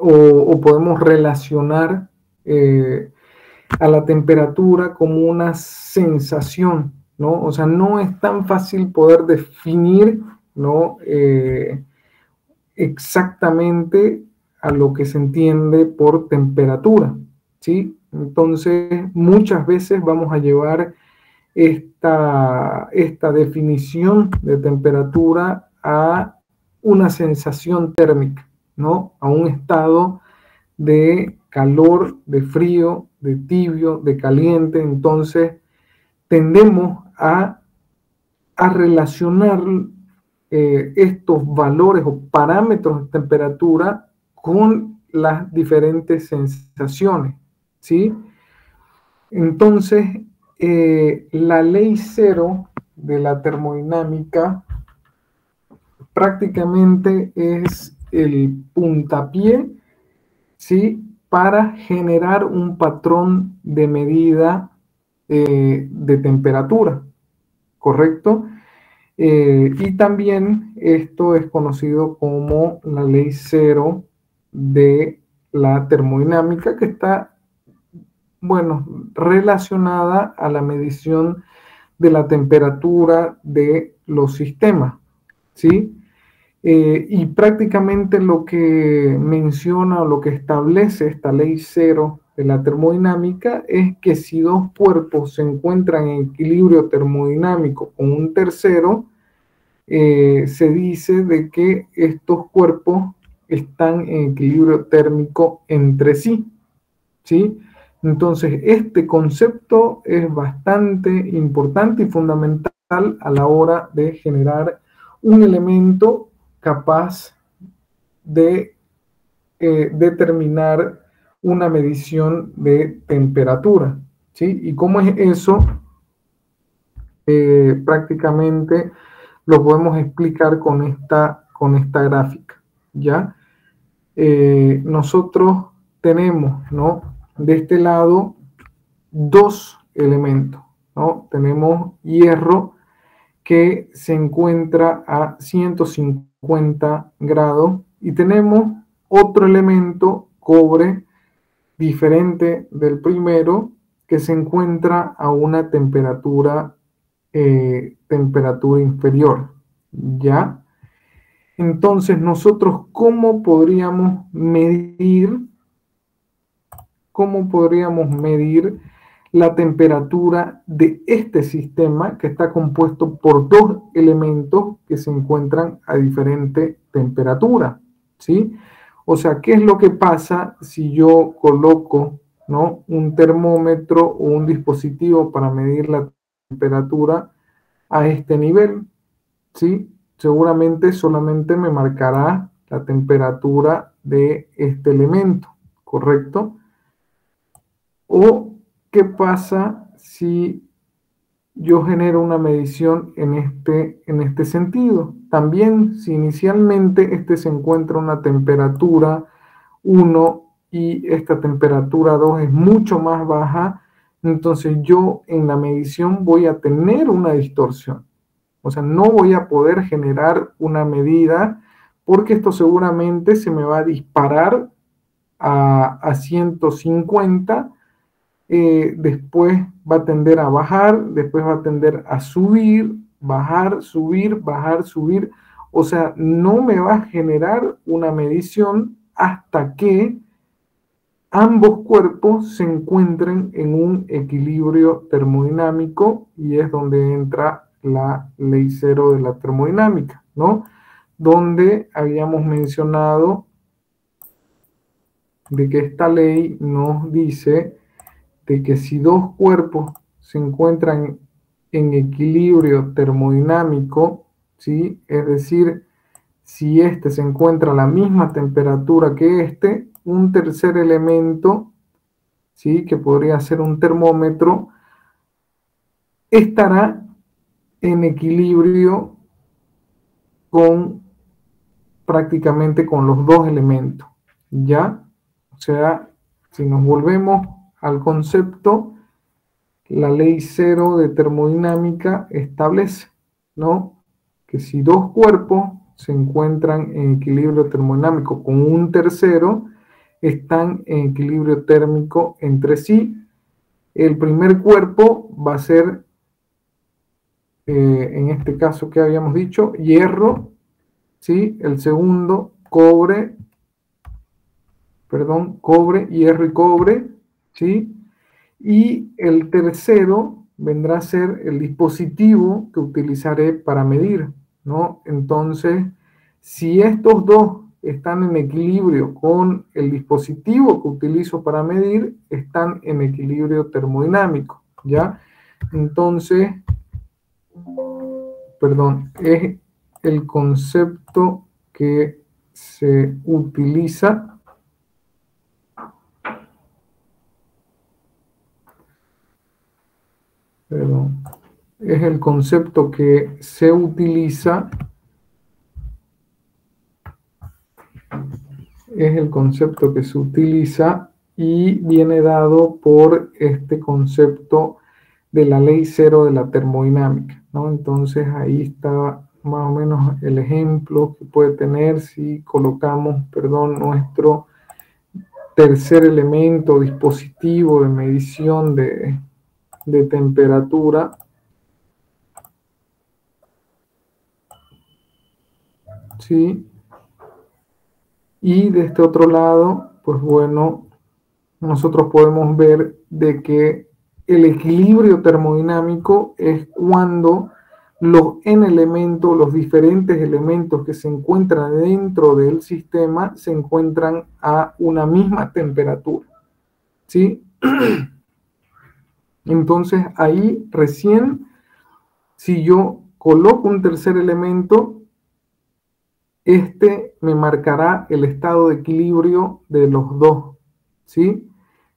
o podemos relacionar a la temperatura como una sensación, ¿no? O sea, no es tan fácil poder definir, ¿no? Exactamente a lo que se entiende por temperatura, ¿sí? Entonces, muchas veces vamos a llevar esta definición de temperatura a una sensación térmica, ¿no? A un estado de calor, de frío, de tibio, de caliente. Entonces, tendemos a relacionar estos valores o parámetros de temperatura con las diferentes sensaciones, ¿sí? Entonces, la ley cero de la termodinámica prácticamente es el puntapié, ¿sí? Para generar un patrón de medida de temperatura, ¿correcto? Y también esto es conocido como la ley cero de la termodinámica, que está, bueno, relacionada a la medición de la temperatura de los sistemas, ¿sí? Y prácticamente lo que menciona o lo que establece esta ley cero de la termodinámica es que si dos cuerpos se encuentran en equilibrio termodinámico con un tercero, se dice de que estos cuerpos están en equilibrio térmico entre sí, ¿sí? Entonces, este concepto es bastante importante y fundamental a la hora de generar un elemento capaz de determinar una medición de temperatura, ¿sí? ¿Y cómo es eso? Prácticamente lo podemos explicar con esta gráfica, ¿ya? Nosotros tenemos, ¿no? De este lado, dos elementos, ¿no? Tenemos hierro que se encuentra a 150 grados y tenemos otro elemento, cobre, diferente del primero, que se encuentra a una temperatura inferior, ¿ya? Entonces, nosotros, cómo podríamos medir la temperatura de este sistema que está compuesto por dos elementos que se encuentran a diferente temperatura? ¿Sí? O sea, ¿qué es lo que pasa si yo coloco, ¿no?, un termómetro o un dispositivo para medir la temperatura a este nivel? ¿Sí? Seguramente solamente me marcará la temperatura de este elemento, ¿correcto? ¿O qué pasa si yo genero una medición en este sentido? También, si inicialmente este se encuentra a una temperatura 1 y esta temperatura 2 es mucho más baja, entonces yo en la medición voy a tener una distorsión. O sea, no voy a poder generar una medida porque esto seguramente se me va a disparar a 150, después va a tender a bajar, después va a tender a subir, bajar, subir, bajar, subir. O sea, no me va a generar una medición hasta que ambos cuerpos se encuentren en un equilibrio termodinámico, y es donde entra la ley cero de la termodinámica, ¿no? Donde habíamos mencionado de que esta ley nos dice de que si dos cuerpos se encuentran en equilibrio termodinámico, ¿sí? Es decir, si este se encuentra a la misma temperatura que este, un tercer elemento, ¿sí?, que podría ser un termómetro, estará en equilibrio con prácticamente con los dos elementos, ¿ya? O sea, si nos volvemos al concepto, la ley cero de termodinámica establece, ¿no?, que si dos cuerpos se encuentran en equilibrio termodinámico con un tercero, están en equilibrio térmico entre sí. El primer cuerpo va a ser, en este caso que habíamos dicho, hierro, ¿sí? El segundo, cobre, hierro y cobre, ¿sí? Y el tercero vendrá a ser el dispositivo que utilizaré para medir, ¿no? Entonces, si estos dos están en equilibrio con el dispositivo que utilizo para medir, están en equilibrio termodinámico, ¿ya? Entonces, perdón, es el concepto que se utiliza, perdón, es el concepto que se utiliza, y viene dado por este concepto de la ley cero de la termodinámica, ¿no? Entonces ahí está más o menos el ejemplo que puede tener si colocamos, perdón, nuestro tercer elemento, dispositivo de medición de temperatura, ¿sí? Y de este otro lado, pues bueno, nosotros podemos ver de que el equilibrio termodinámico es cuando los n elementos, los diferentes elementos que se encuentran dentro del sistema, se encuentran a una misma temperatura, ¿sí? Entonces ahí recién, si yo coloco un tercer elemento, este me marcará el estado de equilibrio de los dos, ¿sí?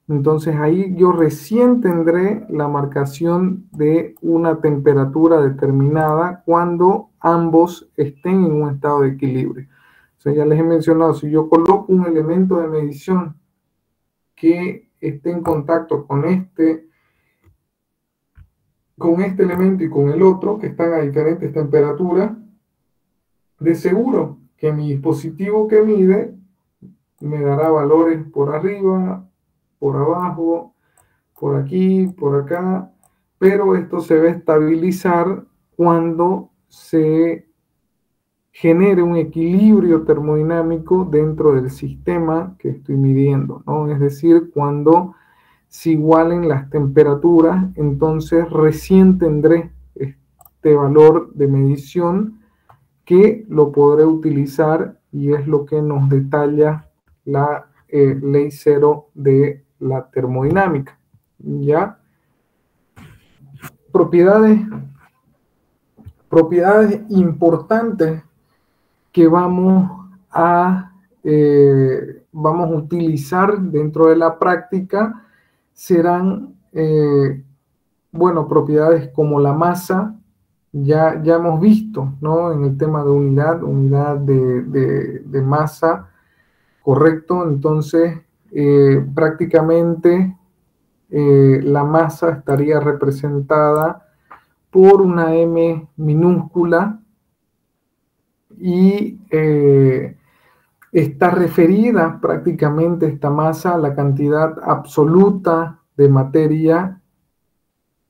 Entonces ahí yo recién tendré la marcación de una temperatura determinada cuando ambos estén en un estado de equilibrio. O sea, ya les he mencionado, si yo coloco un elemento de medición que esté en contacto con este con este elemento y con el otro, que están a diferentes temperaturas, de seguro que mi dispositivo que mide me dará valores por arriba, por abajo, por aquí, por acá, pero esto se va a estabilizar cuando se genere un equilibrio termodinámico dentro del sistema que estoy midiendo, ¿no? Es decir, cuando se igualen las temperaturas, entonces recién tendré este valor de medición que lo podré utilizar y es lo que nos detalla la ley cero de la termodinámica. ¿Ya? Propiedades, propiedades importantes que vamos a utilizar dentro de la práctica serán, bueno, propiedades como la masa. Ya hemos visto, ¿no? En el tema de unidad de masa, correcto. Entonces, prácticamente la masa estaría representada por una m minúscula y está referida prácticamente esta masa a la cantidad absoluta de materia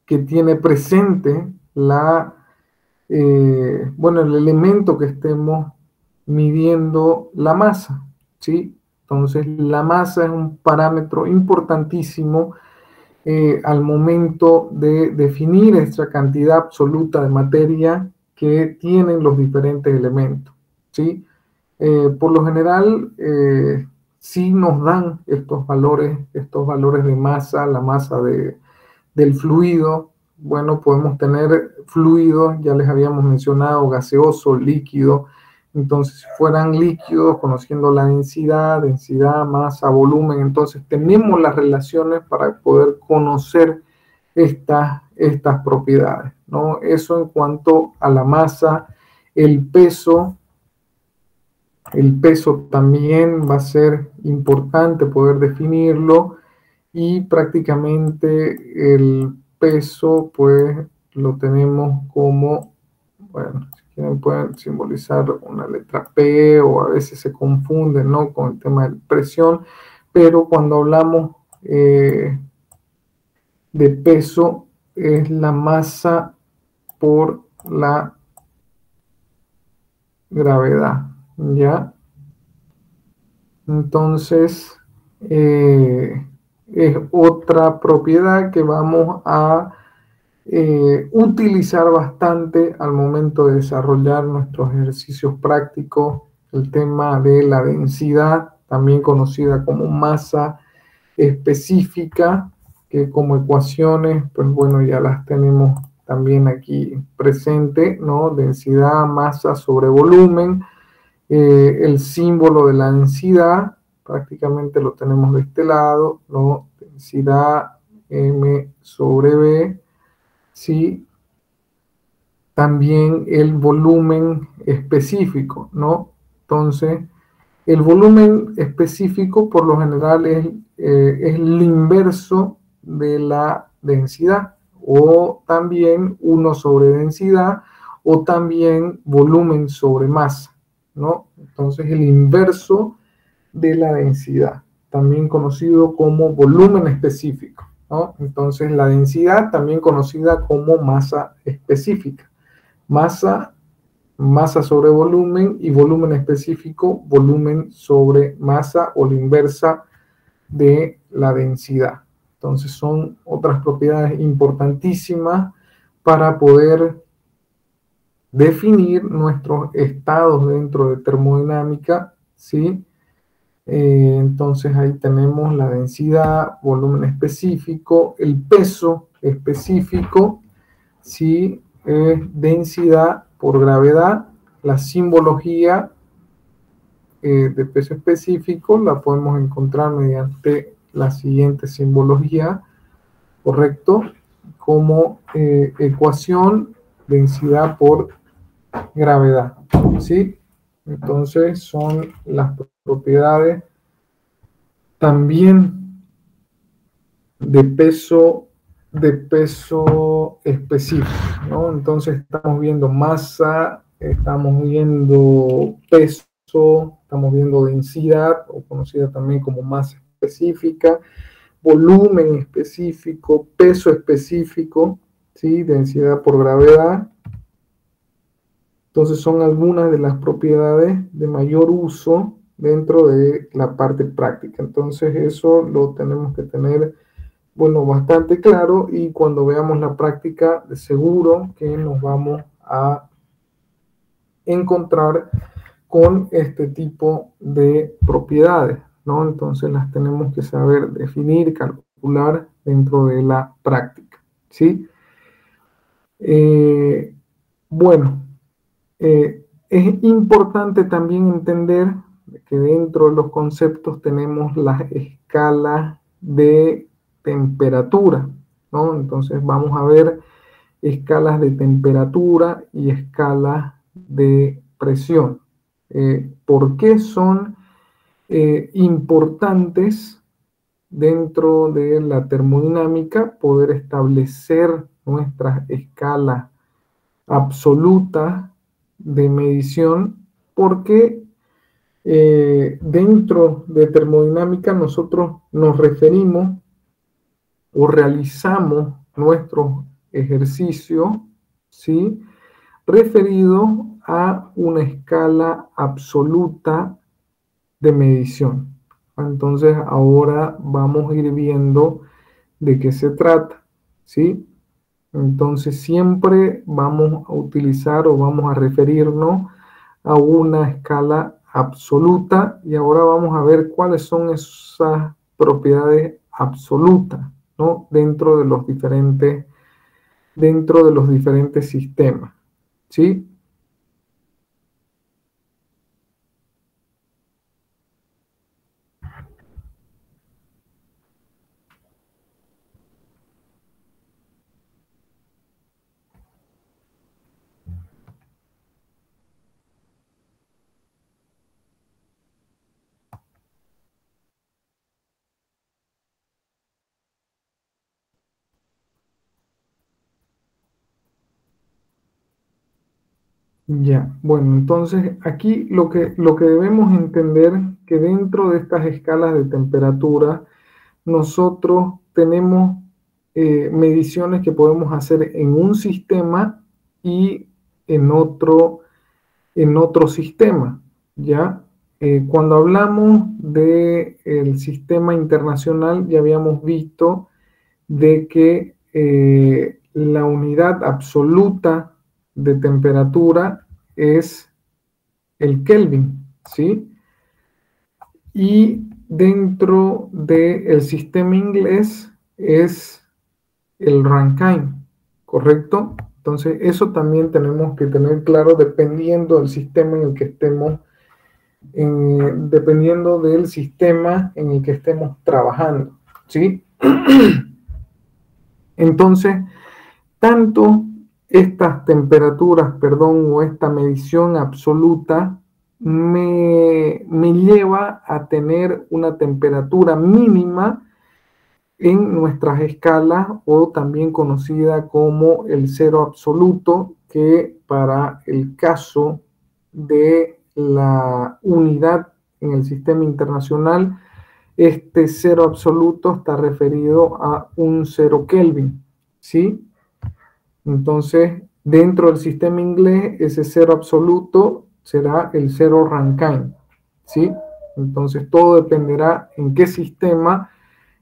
que tiene presente bueno, el elemento que estemos midiendo la masa, ¿sí? Entonces, la masa es un parámetro importantísimo al momento de definir esta cantidad absoluta de materia que tienen los diferentes elementos, ¿sí? Por lo general, sí nos dan estos valores de masa, la masa del fluido. Bueno, podemos tener fluidos, ya les habíamos mencionado, gaseoso, líquido. Entonces, si fueran líquidos, conociendo la densidad, masa, volumen, entonces tenemos las relaciones para poder conocer estas propiedades, ¿no? Eso en cuanto a la masa. El peso también va a ser importante poder definirlo y prácticamente el peso pues lo tenemos como, bueno, si quieren pueden simbolizar una letra P o a veces se confunden, ¿no? Con el tema de presión, pero cuando hablamos de peso es la masa por la gravedad, ¿ya? Entonces, es otra propiedad que vamos a utilizar bastante al momento de desarrollar nuestros ejercicios prácticos, el tema de la densidad, también conocida como masa específica, que como ecuaciones, pues bueno, ya las tenemos también aquí presente, ¿no? Densidad, masa sobre volumen. El símbolo de la densidad prácticamente lo tenemos de este lado, ¿no? Densidad m sobre b, ¿sí? También el volumen específico, ¿no? Entonces, el volumen específico por lo general es el inverso de la densidad, o también 1 sobre densidad, o también volumen sobre masa, ¿no? Entonces, el inverso de la densidad, también conocido como volumen específico, ¿no? Entonces, la densidad también conocida como masa específica. Masa sobre volumen, y volumen específico, volumen sobre masa, o la inversa de la densidad. Entonces son otras propiedades importantísimas para poder definir nuestros estados dentro de termodinámica, ¿sí? Entonces ahí tenemos la densidad, volumen específico, el peso específico, ¿sí? Densidad por gravedad. La simbología de peso específico la podemos encontrar mediante la siguiente simbología, ¿correcto? Como ecuación, densidad por gravedad, ¿sí? Entonces son las propiedades también de peso de peso específico, ¿no? Entonces estamos viendo masa, estamos viendo peso, estamos viendo densidad, o conocida también como masa específica, volumen específico, peso específico, ¿sí? Densidad por gravedad. Entonces son algunas de las propiedades de mayor uso dentro de la parte práctica. Entonces eso lo tenemos que tener, bueno, bastante claro, y cuando veamos la práctica, de seguro que nos vamos a encontrar con este tipo de propiedades, ¿no? Entonces las tenemos que saber definir, calcular dentro de la práctica, ¿sí? Bueno, es importante también entender que dentro de los conceptos tenemos las escalas de temperatura, ¿no? Entonces vamos a ver escalas de temperatura y escalas de presión. ¿Por qué son importantes dentro de la termodinámica poder establecer nuestras escalas absolutas de medición? Porque dentro de termodinámica nosotros nos referimos o realizamos nuestro ejercicio, ¿sí? Referido a una escala absoluta de medición. Entonces ahora vamos a ir viendo de qué se trata, ¿sí? Entonces siempre vamos a utilizar o vamos a referirnos a una escala absoluta, y ahora vamos a ver cuáles son esas propiedades absolutas, ¿no? Dentro de los diferentes sistemas, ¿sí? Ya, bueno, entonces aquí lo que debemos entender que dentro de estas escalas de temperatura nosotros tenemos mediciones que podemos hacer en un sistema y en otro sistema, ¿ya? Cuando hablamos del sistema internacional ya habíamos visto de que la unidad absoluta de temperatura es el Kelvin, ¿sí? Y dentro del sistema inglés es el Rankine, ¿correcto? Entonces eso también tenemos que tener claro dependiendo del sistema en el que estemos, dependiendo del sistema en el que estemos trabajando, ¿sí? Entonces, tanto estas temperaturas, perdón, o esta medición absoluta me lleva a tener una temperatura mínima en nuestras escalas, o también conocida como el cero absoluto, que para el caso de la unidad en el sistema internacional, este cero absoluto está referido a un 0 Kelvin, ¿sí? Entonces, dentro del sistema inglés, ese cero absoluto será el cero Rankine, ¿sí? Entonces, todo dependerá en qué sistema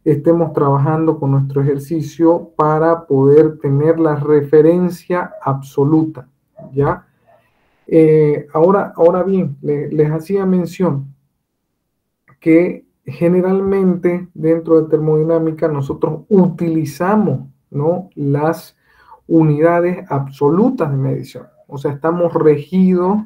estemos trabajando con nuestro ejercicio para poder tener la referencia absoluta, ¿ya? Ahora bien, les hacía mención que generalmente dentro de termodinámica nosotros utilizamos, ¿no?, las unidades absolutas de medición. O sea, estamos regidos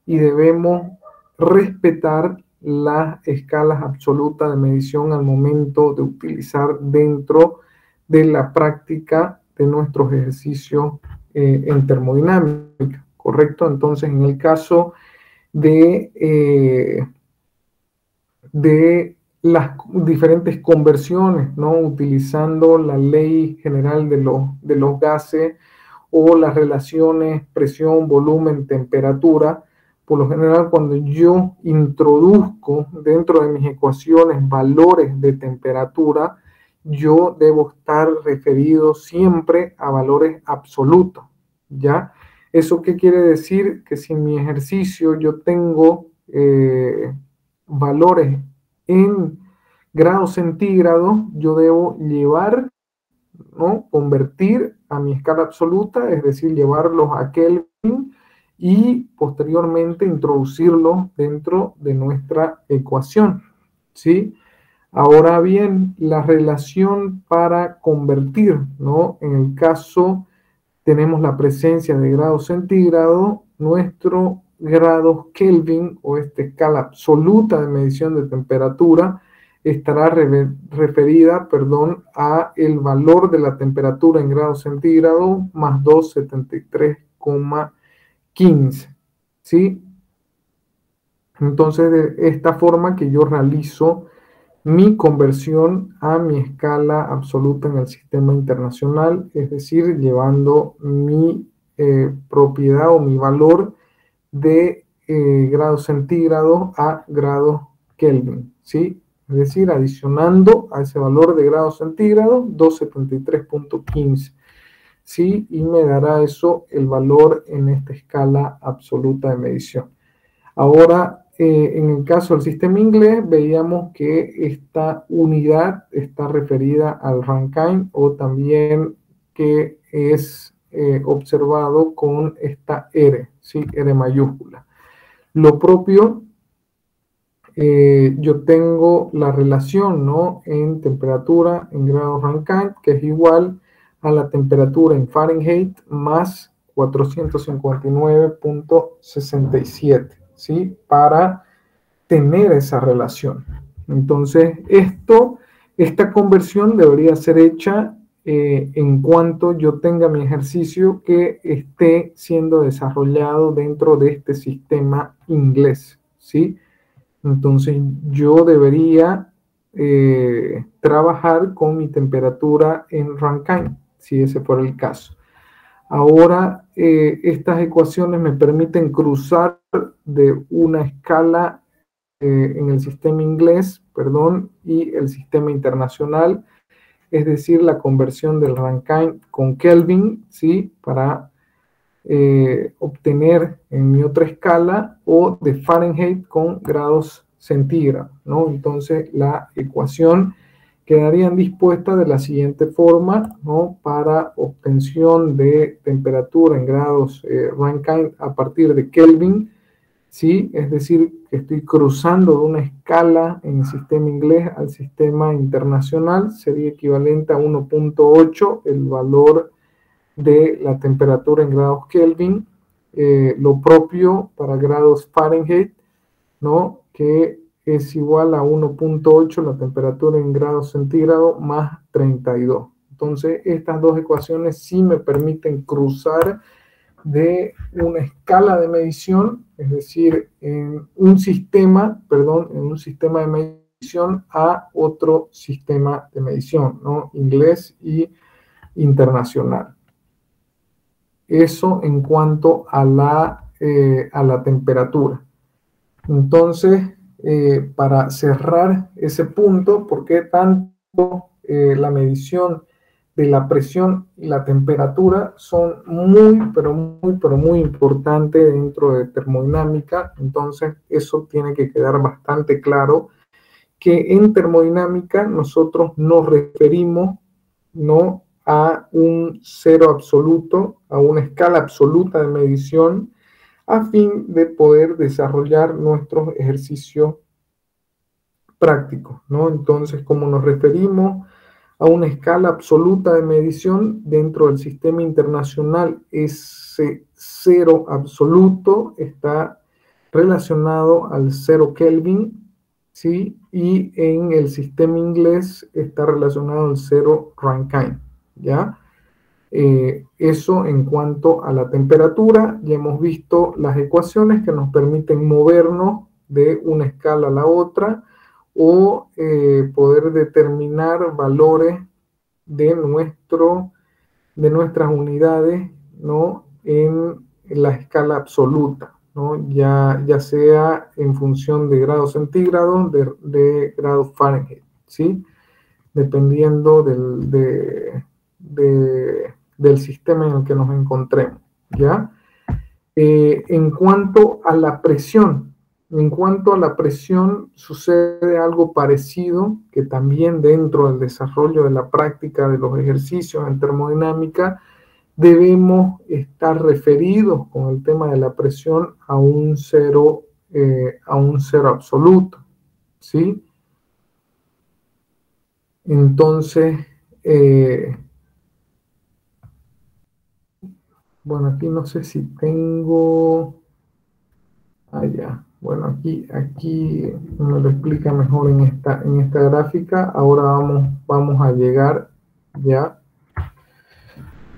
y debemos respetar las escalas absolutas de medición al momento de utilizar dentro de la práctica de nuestros ejercicios en termodinámica, ¿correcto? Entonces, en el caso de las diferentes conversiones, ¿no? Utilizando la ley general de los gases o las relaciones presión, volumen, temperatura. Por lo general, cuando yo introduzco dentro de mis ecuaciones valores de temperatura, yo debo estar referido siempre a valores absolutos, ¿ya? ¿Eso qué quiere decir? Que si en mi ejercicio yo tengo valores en grados centígrados, yo debo llevar, ¿no? Convertir a mi escala absoluta, es decir, llevarlos a Kelvin y posteriormente introducirlos dentro de nuestra ecuación, ¿sí? Ahora bien, la relación para convertir, ¿no? En el caso tenemos la presencia de grados centígrados, nuestro grados Kelvin o esta escala absoluta de medición de temperatura estará referida, perdón, a el valor de la temperatura en grados centígrados más 273,15, ¿sí? Entonces, de esta forma que yo realizo mi conversión a mi escala absoluta en el sistema internacional, es decir, llevando mi propiedad o mi valor de grados centígrados a grados Kelvin, ¿sí? Es decir, adicionando a ese valor de grados centígrados 273,15, ¿sí? Y me dará eso el valor en esta escala absoluta de medición. Ahora, en el caso del sistema inglés, veíamos que esta unidad está referida al Rankine o también que es observado con esta R, ¿sí? R mayúscula. Lo propio, yo tengo la relación, ¿no? En temperatura en grados Rankine, que es igual a la temperatura en Fahrenheit más 459,67, ¿sí? Para tener esa relación. Entonces, esta conversión debería ser hecha en cuanto yo tenga mi ejercicio que esté siendo desarrollado dentro de este sistema inglés, ¿sí? Entonces, yo debería trabajar con mi temperatura en Rankine, si ese fuera el caso. Ahora, estas ecuaciones me permiten cruzar de una escala en el sistema inglés, perdón, y el sistema internacional, es decir, la conversión del Rankine con Kelvin, ¿sí? Para obtener en mi otra escala, o de Fahrenheit con grados centígrados, ¿no? Entonces, la ecuación quedarían dispuestas de la siguiente forma, ¿no? Para obtención de temperatura en grados Rankine a partir de Kelvin, ¿sí? Es decir, que estoy cruzando de una escala en el sistema inglés al sistema internacional, sería equivalente a 1,8 el valor de la temperatura en grados Kelvin, lo propio para grados Fahrenheit, ¿no? Que es igual a 1,8 la temperatura en grados centígrados más 32. Entonces, estas dos ecuaciones sí me permiten cruzar de una escala de medición, es decir, en un sistema, perdón, en un sistema de medición a otro sistema de medición, ¿no? Inglés y internacional. Eso en cuanto a la temperatura. Entonces, para cerrar ese punto, ¿por qué tanto la medición de la presión y la temperatura son muy importantes dentro de termodinámica? Entonces, eso tiene que quedar bastante claro, que en termodinámica nosotros nos referimos, ¿no?, a un cero absoluto, a una escala absoluta de medición, a fin de poder desarrollar nuestros ejercicios prácticos, ¿no? Entonces, como nos referimos a una escala absoluta de medición dentro del sistema internacional, ese cero absoluto está relacionado al cero Kelvin, ¿sí? Y en el sistema inglés está relacionado al cero Rankine, ¿ya? Eso en cuanto a la temperatura. Ya hemos visto las ecuaciones que nos permiten movernos de una escala a la otra o poder determinar valores de, de nuestras unidades, ¿no? En la escala absoluta, ¿no? Ya sea en función de grados centígrados, de grados Fahrenheit, ¿sí? Dependiendo del sistema en el que nos encontremos, ¿ya? En cuanto a la presión, sucede algo parecido, que también dentro del desarrollo de la práctica de los ejercicios en termodinámica debemos estar referidos con el tema de la presión a un cero absoluto, ¿sí? Entonces, bueno, aquí no sé si tengo... Ah, ya. Bueno, aquí me lo explica mejor en esta gráfica. Ahora vamos a llegar ya.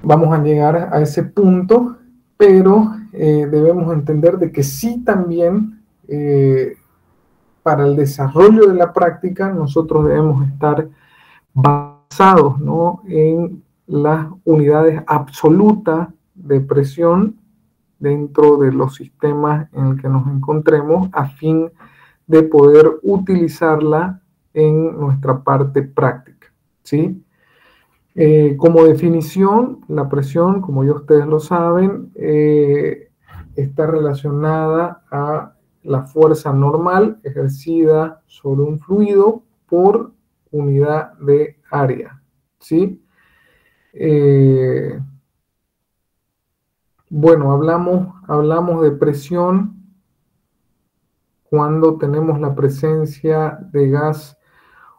Vamos a llegar a ese punto, pero debemos entender de que sí también para el desarrollo de la práctica nosotros debemos estar basados, ¿no?, en las unidades absolutas de presión dentro de los sistemas en el que nos encontremos, a fin de poder utilizarla en nuestra parte práctica, ¿sí? Como definición, la presión, como ya ustedes lo saben, está relacionada a la fuerza normal ejercida sobre un fluido por unidad de área, ¿sí? Bueno, hablamos de presión cuando tenemos la presencia de gas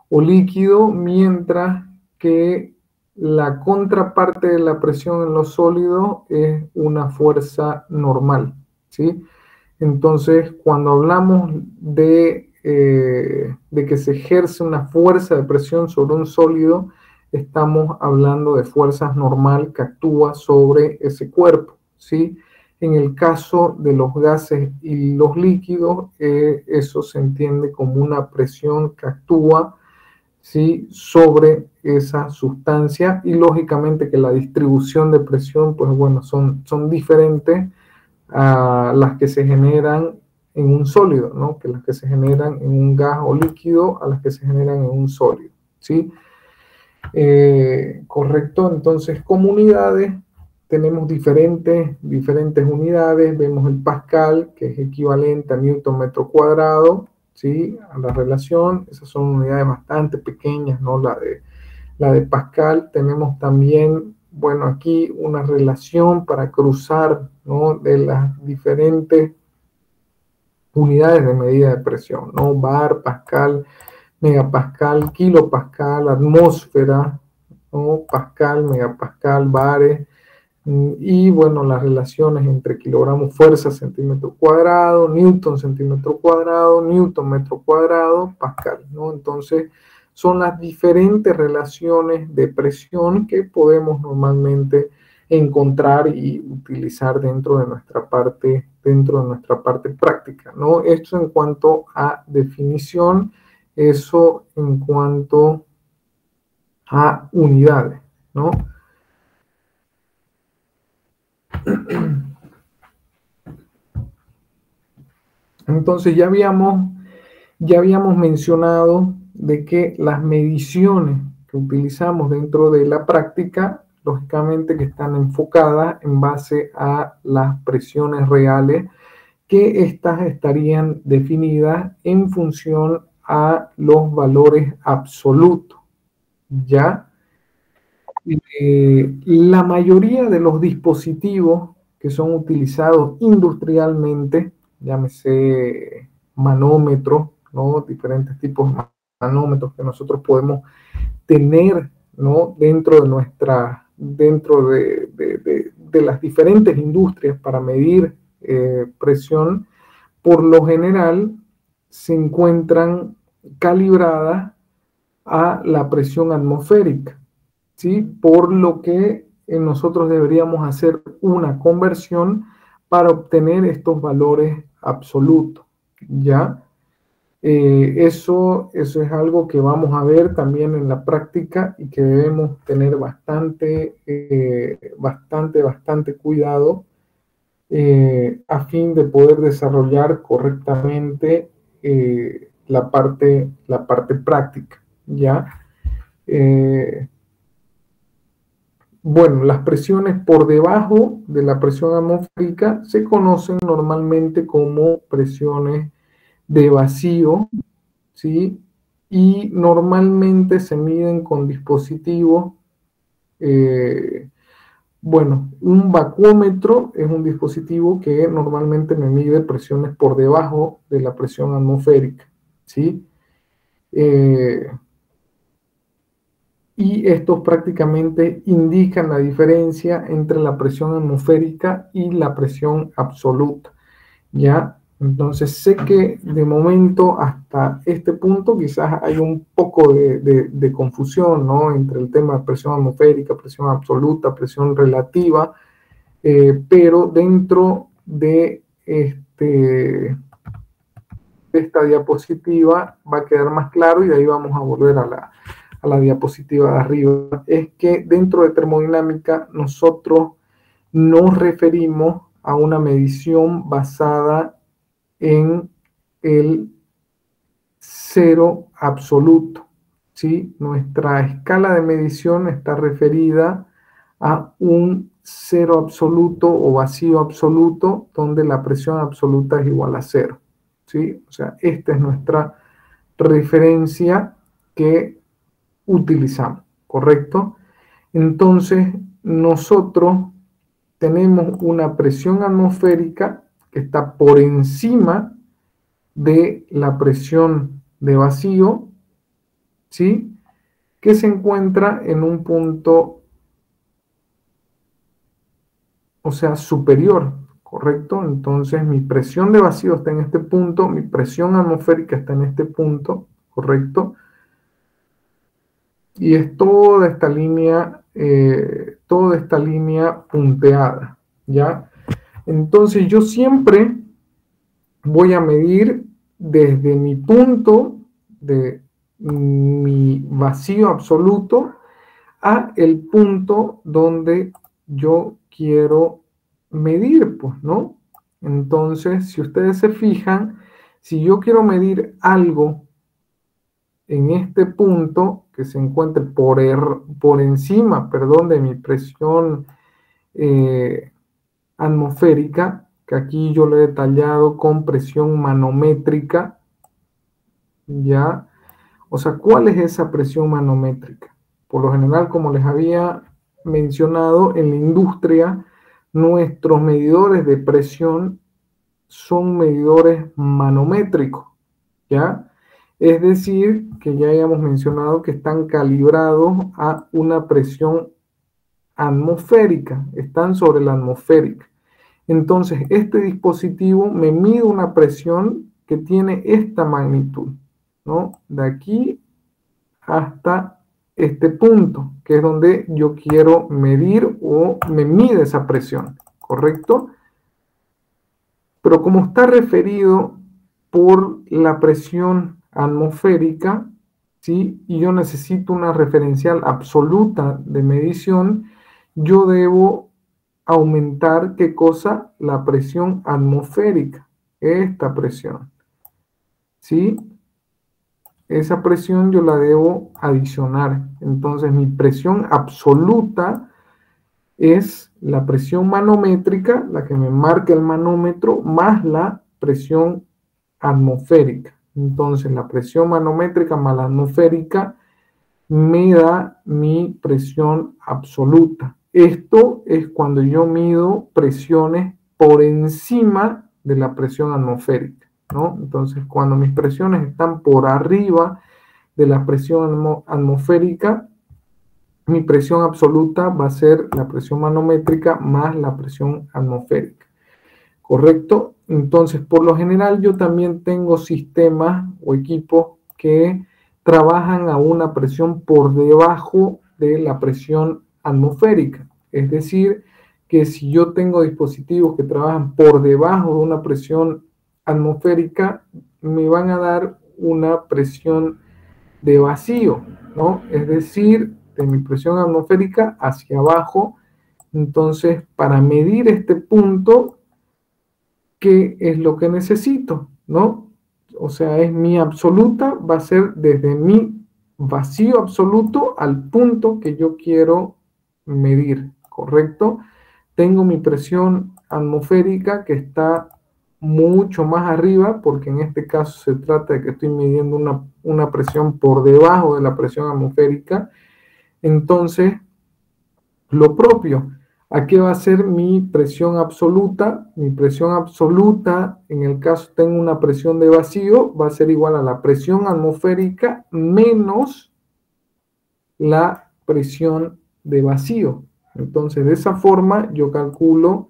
o líquido, mientras que la contraparte de la presión en los sólidos es una fuerza normal, ¿sí? Entonces, cuando hablamos de que se ejerce una fuerza de presión sobre un sólido, estamos hablando de fuerzas normal que actúa sobre ese cuerpo, ¿sí? En el caso de los gases y los líquidos, eso se entiende como una presión que actúa, ¿sí?, sobre esa sustancia, y lógicamente que la distribución de presión, pues bueno, son diferentes a las que se generan en un sólido, ¿no?, que las que se generan en un gas o líquido a las que se generan en un sólido, ¿sí? Correcto. Entonces, como unidades tenemos diferentes unidades. Vemos el pascal, que es equivalente a Newton metro cuadrado, ¿sí?, a la relación. Esas son unidades bastante pequeñas, ¿no?, la de pascal. Tenemos también, bueno, aquí una relación para cruzar, ¿no?, de las diferentes unidades de medida de presión, ¿no? Bar, pascal, megapascal, kilopascal, atmósfera, ¿no?, pascal, megapascal, bares, y bueno, las relaciones entre kilogramos fuerza centímetro cuadrado, newton centímetro cuadrado, newton metro cuadrado, pascal, ¿no? Entonces, son las diferentes relaciones de presión que podemos normalmente encontrar y utilizar dentro de nuestra parte práctica, ¿no? Esto en cuanto a definición, eso en cuanto a unidades, ¿no? Entonces ya habíamos mencionado de que las mediciones que utilizamos dentro de la práctica, lógicamente que están enfocadas en base a las presiones reales, que estas estarían definidas en función a los valores absolutos, ¿ya? La mayoría de los dispositivos que son utilizados industrialmente, llámese manómetros, ¿no?, diferentes tipos de manómetros que nosotros podemos tener, ¿no?, dentro de las diferentes industrias para medir presión, por lo general se encuentran calibradas a la presión atmosférica, ¿sí? Por lo que nosotros deberíamos hacer una conversión para obtener estos valores absolutos, ¿ya? Eso es algo que vamos a ver también en la práctica y que debemos tener bastante cuidado a fin de poder desarrollar correctamente la parte práctica, ¿ya? Bueno, las presiones por debajo de la presión atmosférica se conocen normalmente como presiones de vacío, ¿sí? Y normalmente se miden con dispositivos, bueno, un vacuómetro es un dispositivo que normalmente me mide presiones por debajo de la presión atmosférica, ¿sí? Y estos prácticamente indican la diferencia entre la presión atmosférica y la presión absoluta, ¿ya? Entonces sé que de momento hasta este punto quizás hay un poco de confusión, ¿no? Entre el tema de presión atmosférica, presión absoluta, presión relativa, pero dentro de esta diapositiva va a quedar más claro y de ahí vamos a volver a la diapositiva de arriba. Es que dentro de termodinámica nosotros nos referimos a una medición basada en el cero absoluto, ¿sí? Nuestra escala de medición está referida a un cero absoluto o vacío absoluto donde la presión absoluta es igual a cero, ¿sí? O sea, esta es nuestra referencia que utilizamos, ¿correcto? Entonces, nosotros tenemos una presión atmosférica que está por encima de la presión de vacío, ¿sí? Que se encuentra en un punto, o sea, superior, ¿correcto? Entonces mi presión de vacío está en este punto, mi presión atmosférica está en este punto, ¿correcto? Y es toda esta línea punteada, ¿ya? Entonces yo siempre voy a medir desde mi punto de mi vacío absoluto a el punto donde yo quiero medir, pues, ¿no? Entonces, si ustedes se fijan, si yo quiero medir algo en este punto que se encuentre por encima, perdón, de mi presión atmosférica, que aquí yo lo he detallado con presión manométrica, ¿ya? O sea, ¿cuál es esa presión manométrica? Por lo general, como les había mencionado, en la industria, nuestros medidores de presión son medidores manométricos, ¿ya? Es decir, que ya hayamos mencionado que están calibrados a una presión atmosférica, están sobre la atmosférica. Entonces, este dispositivo me mide una presión que tiene esta magnitud, ¿no? De aquí hasta este punto, que es donde yo quiero medir o me mide esa presión, ¿correcto? Pero como está referido por la presión atmosférica, ¿sí? Y yo necesito una referencial absoluta de medición, yo debo aumentar, ¿qué cosa? La presión atmosférica, esta presión, ¿sí? Esa presión yo la debo adicionar. Entonces mi presión absoluta es la presión manométrica, la que me marca el manómetro, más la presión atmosférica. Entonces la presión manométrica más la atmosférica me da mi presión absoluta. Esto es cuando yo mido presiones por encima de la presión atmosférica, ¿no? Entonces, cuando mis presiones están por arriba de la presión atmosférica, mi presión absoluta va a ser la presión manométrica más la presión atmosférica, ¿correcto? Entonces, por lo general, yo también tengo sistemas o equipos que trabajan a una presión por debajo de la presión atmosférica. Es decir, que si yo tengo dispositivos que trabajan por debajo de una presión atmosférica, me van a dar una presión de vacío, ¿no? Es decir, de mi presión atmosférica hacia abajo. Entonces, para medir este punto, ¿qué es lo que necesito? ¿No? O sea, es mi absoluta, va a ser desde mi vacío absoluto al punto que yo quiero medir, ¿correcto? Tengo mi presión atmosférica que está mucho más arriba, porque en este caso se trata de que estoy midiendo una presión por debajo de la presión atmosférica. Entonces, lo propio, ¿a qué va a ser mi presión absoluta? Mi presión absoluta, en el caso tengo una presión de vacío, va a ser igual a la presión atmosférica menos la presión de vacío. Entonces, de esa forma yo calculo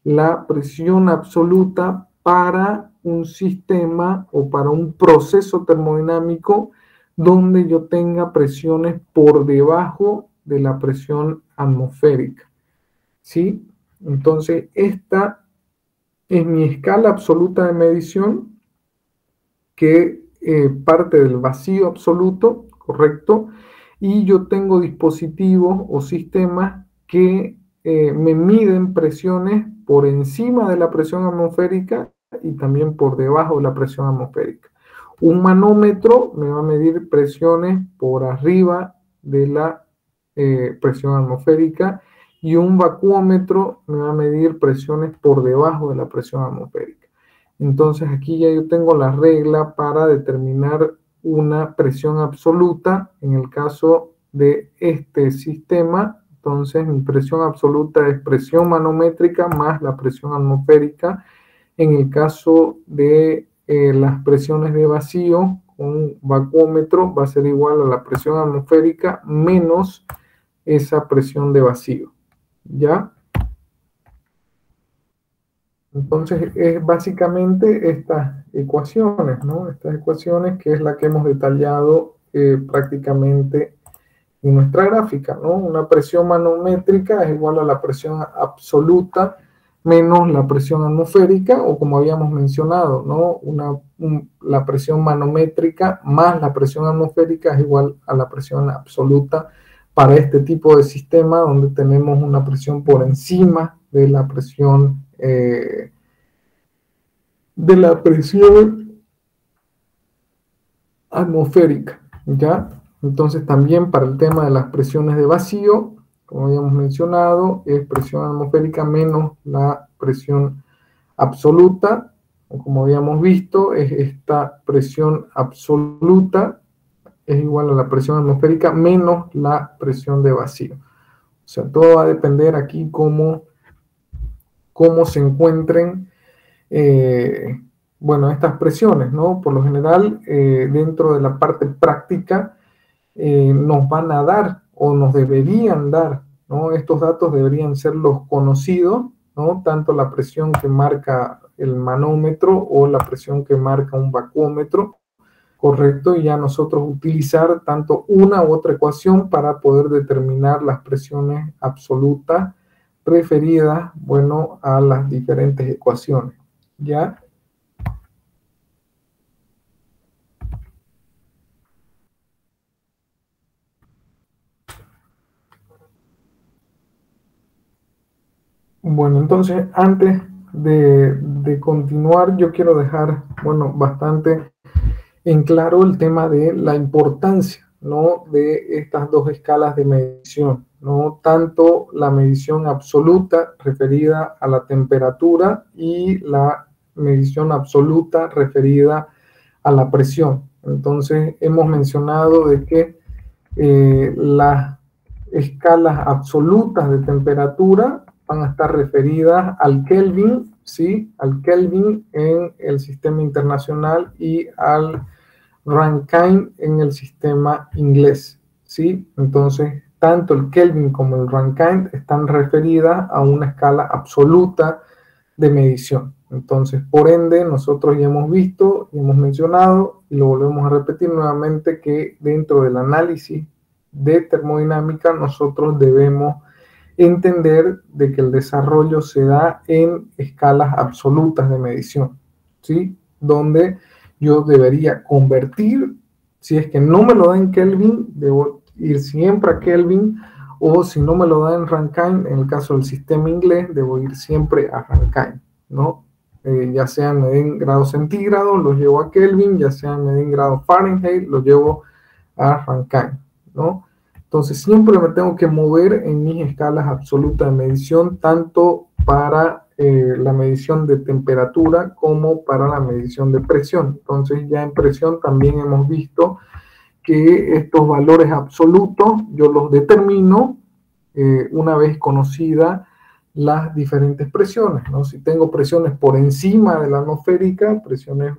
la presión absoluta para un sistema o para un proceso termodinámico donde yo tenga presiones por debajo de la presión atmosférica. ¿Sí? Entonces, esta es mi escala absoluta de medición que parte del vacío absoluto, ¿correcto? Y yo tengo dispositivos o sistemas que me miden presiones por encima de la presión atmosférica y también por debajo de la presión atmosférica. Un manómetro me va a medir presiones por arriba de la presión atmosférica y un vacuómetro me va a medir presiones por debajo de la presión atmosférica. Entonces aquí ya yo tengo la regla para determinar una presión absoluta en el caso de este sistema. Entonces mi presión absoluta es presión manométrica más la presión atmosférica. En el caso de las presiones de vacío, un vacuómetro va a ser igual a la presión atmosférica menos esa presión de vacío. ¿Ya? Entonces, es básicamente estas ecuaciones, ¿no? Estas ecuaciones que es la que hemos detallado prácticamente en nuestra gráfica, ¿no? Una presión manométrica es igual a la presión absoluta menos la presión atmosférica, o como habíamos mencionado, ¿no? La presión manométrica más la presión atmosférica es igual a la presión absoluta para este tipo de sistema donde tenemos una presión por encima de la presión atmosférica, ¿ya? Entonces también para el tema de las presiones de vacío, como habíamos mencionado, es presión atmosférica menos la presión absoluta, o como habíamos visto, es esta presión absoluta es igual a la presión atmosférica menos la presión de vacío. O sea, todo va a depender aquí cómo se encuentren bueno, estas presiones, ¿no? Por lo general, dentro de la parte práctica, nos van a dar o nos deberían dar, ¿no? Estos datos deberían ser los conocidos, ¿no? Tanto la presión que marca el manómetro o la presión que marca un vacuómetro, correcto, y ya nosotros utilizar tanto una u otra ecuación para poder determinar las presiones absolutas referidas, bueno, a las diferentes ecuaciones, ¿ya? Bueno, entonces, antes de continuar, yo quiero dejar, bueno, bastante en claro el tema de la importancia, ¿no? De estas dos escalas de medición, ¿no? Tanto la medición absoluta referida a la temperatura y la medición absoluta referida a la presión. Entonces, hemos mencionado de que las escalas absolutas de temperatura van a estar referidas al Kelvin, ¿sí? Al Kelvin en el sistema internacional y al Rankine en el sistema inglés, ¿sí? Entonces, tanto el Kelvin como el Rankine están referidas a una escala absoluta de medición. Entonces, por ende, nosotros ya hemos visto y hemos mencionado, y lo volvemos a repetir nuevamente, que dentro del análisis de termodinámica nosotros debemos entender de que el desarrollo se da en escalas absolutas de medición, ¿sí? Donde yo debería convertir, si es que no me lo da en Kelvin, debo ir siempre a Kelvin, o si no me lo da en Rankine, en el caso del sistema inglés, debo ir siempre a Rankine, ¿no? Ya sea me den grados centígrados, los llevo a Kelvin, ya sea me den grados Fahrenheit, los llevo a Rankine, ¿no? Entonces siempre me tengo que mover en mis escalas absolutas de medición, tanto para la medición de temperatura como para la medición de presión. Entonces ya en presión también hemos visto que estos valores absolutos yo los determino una vez conocida las diferentes presiones, ¿no? Si tengo presiones por encima de la atmosférica, presiones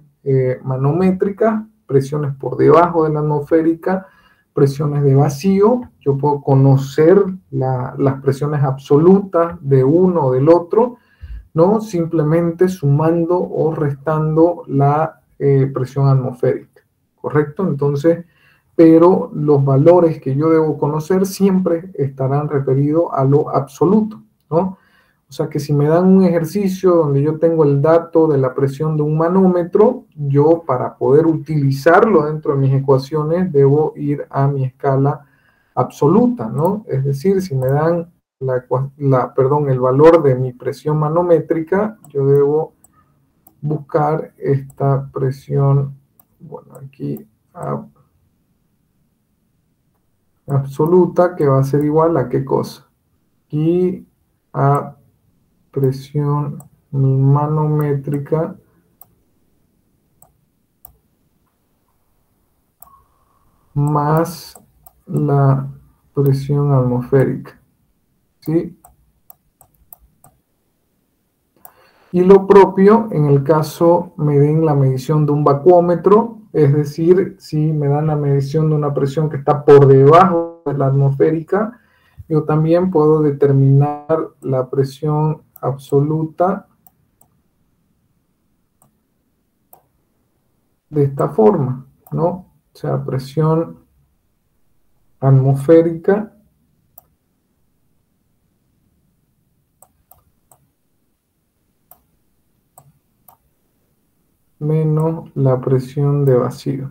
manométricas, presiones por debajo de la atmosférica, presiones de vacío, yo puedo conocer las presiones absolutas de uno o del otro, ¿no? Simplemente sumando o restando la presión atmosférica, ¿correcto? Entonces, pero los valores que yo debo conocer siempre estarán referidos a lo absoluto, ¿no? O sea que si me dan un ejercicio donde yo tengo el dato de la presión de un manómetro, yo para poder utilizarlo dentro de mis ecuaciones debo ir a mi escala absoluta, ¿no? Es decir, si me dan el valor de mi presión manométrica, yo debo buscar esta presión, bueno, aquí absoluta, que va a ser igual a qué cosa, y a presión manométrica más la presión atmosférica, ¿sí? Y lo propio en el caso me den la medición de un vacuómetro, es decir, si me dan la medición de una presión que está por debajo de la atmosférica, yo también puedo determinar la presión absoluta de esta forma, ¿no? O sea, presión atmosférica menos la presión de vacío.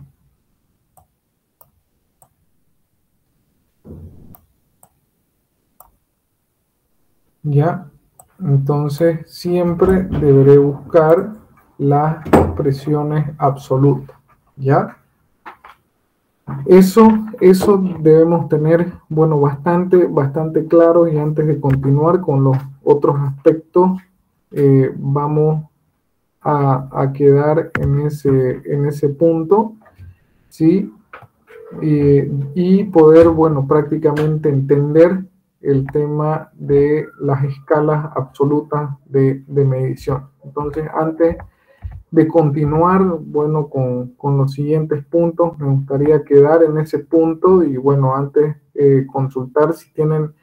¿Ya? Entonces siempre deberé buscar las presiones absolutas, ¿ya? Eso debemos tener, bueno, bastante claro, y antes de continuar con los otros aspectos, vamos a quedar en ese punto, ¿sí? Y poder, bueno, prácticamente entender el tema de las escalas absolutas de medición. Entonces, antes de continuar, bueno, con los siguientes puntos, me gustaría quedar en ese punto y, bueno, antes consultar si tienen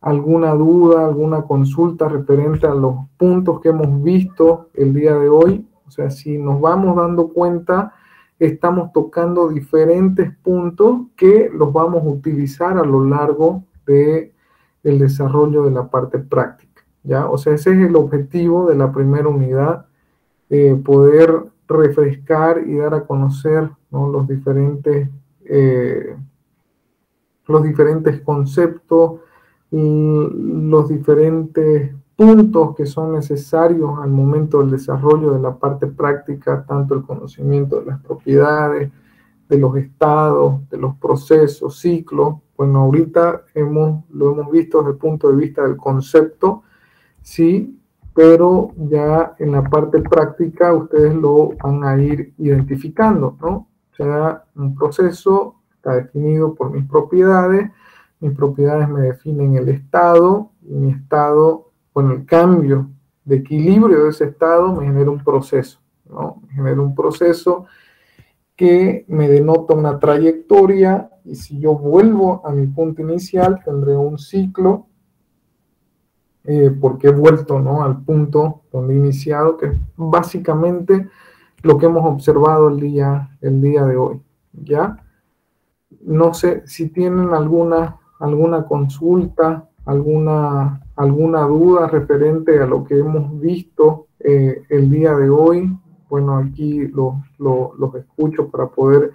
alguna duda, alguna consulta referente a los puntos que hemos visto el día de hoy. O sea, si nos vamos dando cuenta, estamos tocando diferentes puntos que los vamos a utilizar a lo largo del desarrollo de la parte práctica, ¿ya? O sea, ese es el objetivo de la primera unidad, poder refrescar y dar a conocer, ¿no?, los diferentes conceptos, los diferentes puntos que son necesarios al momento del desarrollo de la parte práctica, tanto el conocimiento de las propiedades, de los estados, de los procesos, ciclos. Bueno, ahorita lo hemos visto desde el punto de vista del concepto, sí, pero ya en la parte práctica ustedes lo van a ir identificando, ¿no? O sea, un proceso está definido por mis propiedades me definen el estado, y mi estado, bueno, el cambio de equilibrio de ese estado me genera un proceso, ¿no? Me genera un proceso que me denota una trayectoria, y si yo vuelvo a mi punto inicial, tendré un ciclo, porque he vuelto, ¿no?, al punto donde he iniciado, que es básicamente lo que hemos observado el día de hoy, ¿ya? No sé si tienen alguna consulta, alguna duda referente a lo que hemos visto el día de hoy. bueno, aquí los escucho para poder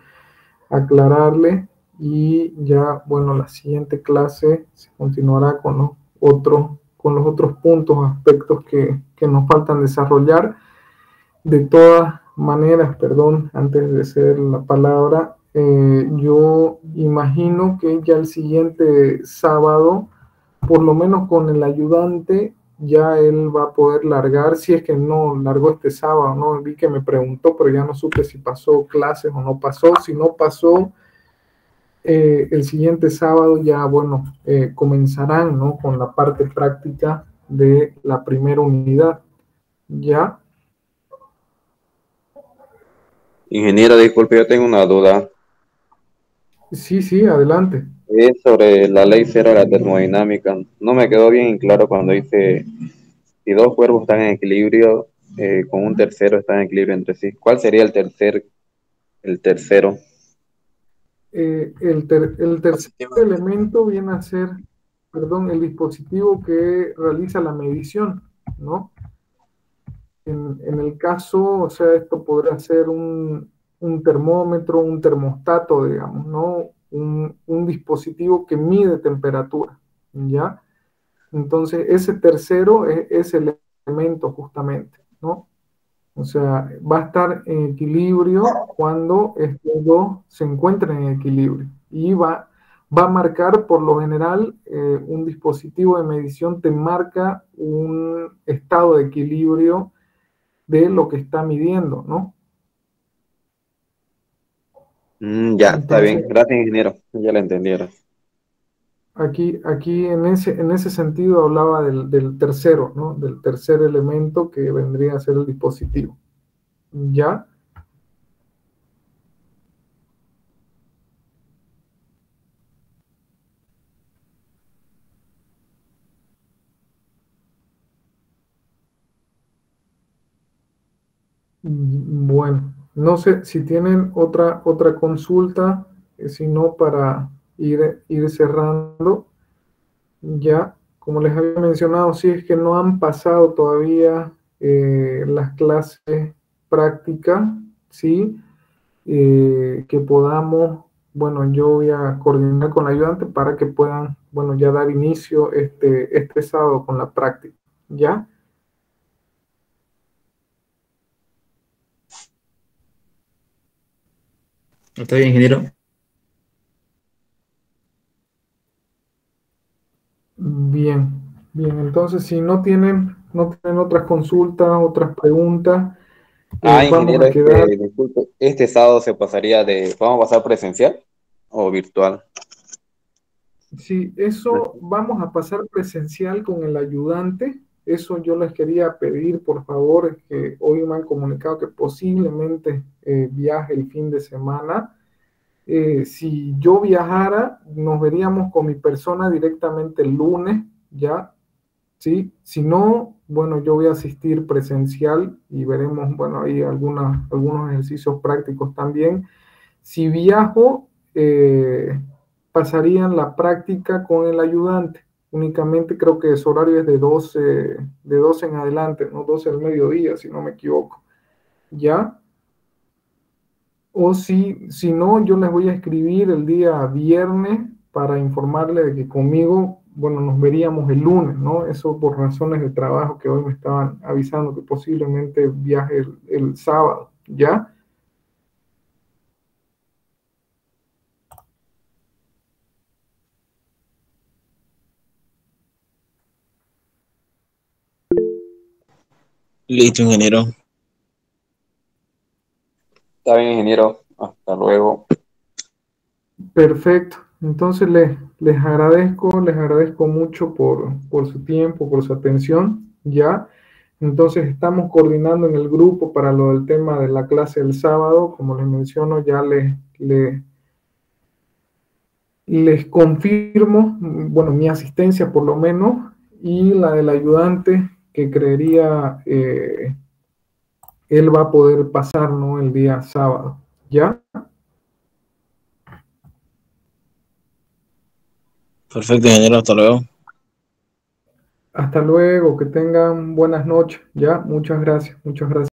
aclararle y ya, bueno, la siguiente clase se continuará con los otros puntos, aspectos que nos faltan desarrollar. De todas maneras, perdón, antes de ceder la palabra, yo imagino que ya el siguiente sábado, por lo menos con el ayudante, ya él va a poder largar, si es que no largó este sábado, ¿no? Vi que me preguntó, pero ya no supe si pasó clases o no pasó. Si no pasó, el siguiente sábado ya, bueno, comenzarán, ¿no? Con la parte práctica de la primera unidad, ¿ya? Ingeniero, disculpe, yo tengo una duda. Sí, sí, adelante. Es sobre la ley cero de la termodinámica. No me quedó bien claro cuando dice, si dos cuerpos están en equilibrio, con un tercero están en equilibrio entre sí. ¿Cuál sería el tercero? El tercer elemento viene a ser, perdón, el dispositivo que realiza la medición, ¿no? En el caso, o sea, esto podría ser un termómetro, un termostato, digamos, ¿no? Un dispositivo que mide temperatura, ¿ya? Entonces, ese tercero es el elemento justamente, ¿no? O sea, va a estar en equilibrio cuando estos dos se encuentren en equilibrio. Y va a marcar, por lo general, un dispositivo de medición te marca un estado de equilibrio de lo que está midiendo, ¿no? Ya, está Entonces, bien. Gracias, ingeniero. Ya lo entendieron. aquí en ese sentido hablaba del tercero, ¿no? Del tercer elemento que vendría a ser el dispositivo. ¿Ya? Bueno, no sé si tienen otra consulta, si no, para ir cerrando. Ya, como les había mencionado, si es que no han pasado todavía las clases prácticas, ¿sí? Que podamos, bueno, yo voy a coordinar con la ayudante para que puedan, bueno, ya dar inicio este sábado con la práctica, ¿ya? Está bien, ingeniero. Bien, bien, entonces si no tienen otras consultas, otras preguntas, vamos Ingeniero, a quedar. disculpe, este sábado se pasaría ¿vamos a pasar presencial o virtual? Sí, eso vamos a pasar presencial con el ayudante. Eso yo les quería pedir, por favor, que hoy me han comunicado que posiblemente viaje el fin de semana. Si yo viajara, nos veríamos con mi persona directamente el lunes, ¿ya? ¿Sí? Si no, bueno, yo voy a asistir presencial y veremos, bueno, ahí algunos ejercicios prácticos también. Si viajo, pasarían la práctica con el ayudante. Únicamente creo que su horario es de 12 en adelante, no 12 al mediodía, si no me equivoco. ¿Ya? O si no, yo les voy a escribir el día viernes para informarle de que conmigo, bueno, nos veríamos el lunes, ¿no? Eso por razones de trabajo que hoy me estaban avisando que posiblemente viaje el sábado, ¿ya? Listo, ingeniero. Está bien, ingeniero. Hasta luego. Perfecto. Entonces les agradezco mucho por su tiempo, por su atención, ¿ya? Entonces estamos coordinando en el grupo para lo del tema de la clase del sábado. Como les menciono, ya les confirmo, bueno, mi asistencia por lo menos, y la del ayudante, que creería él va a poder pasar, ¿no? El día sábado, ¿ya? Perfecto, ingeniero. Hasta luego. Hasta luego, que tengan buenas noches, ¿ya? Muchas gracias, muchas gracias.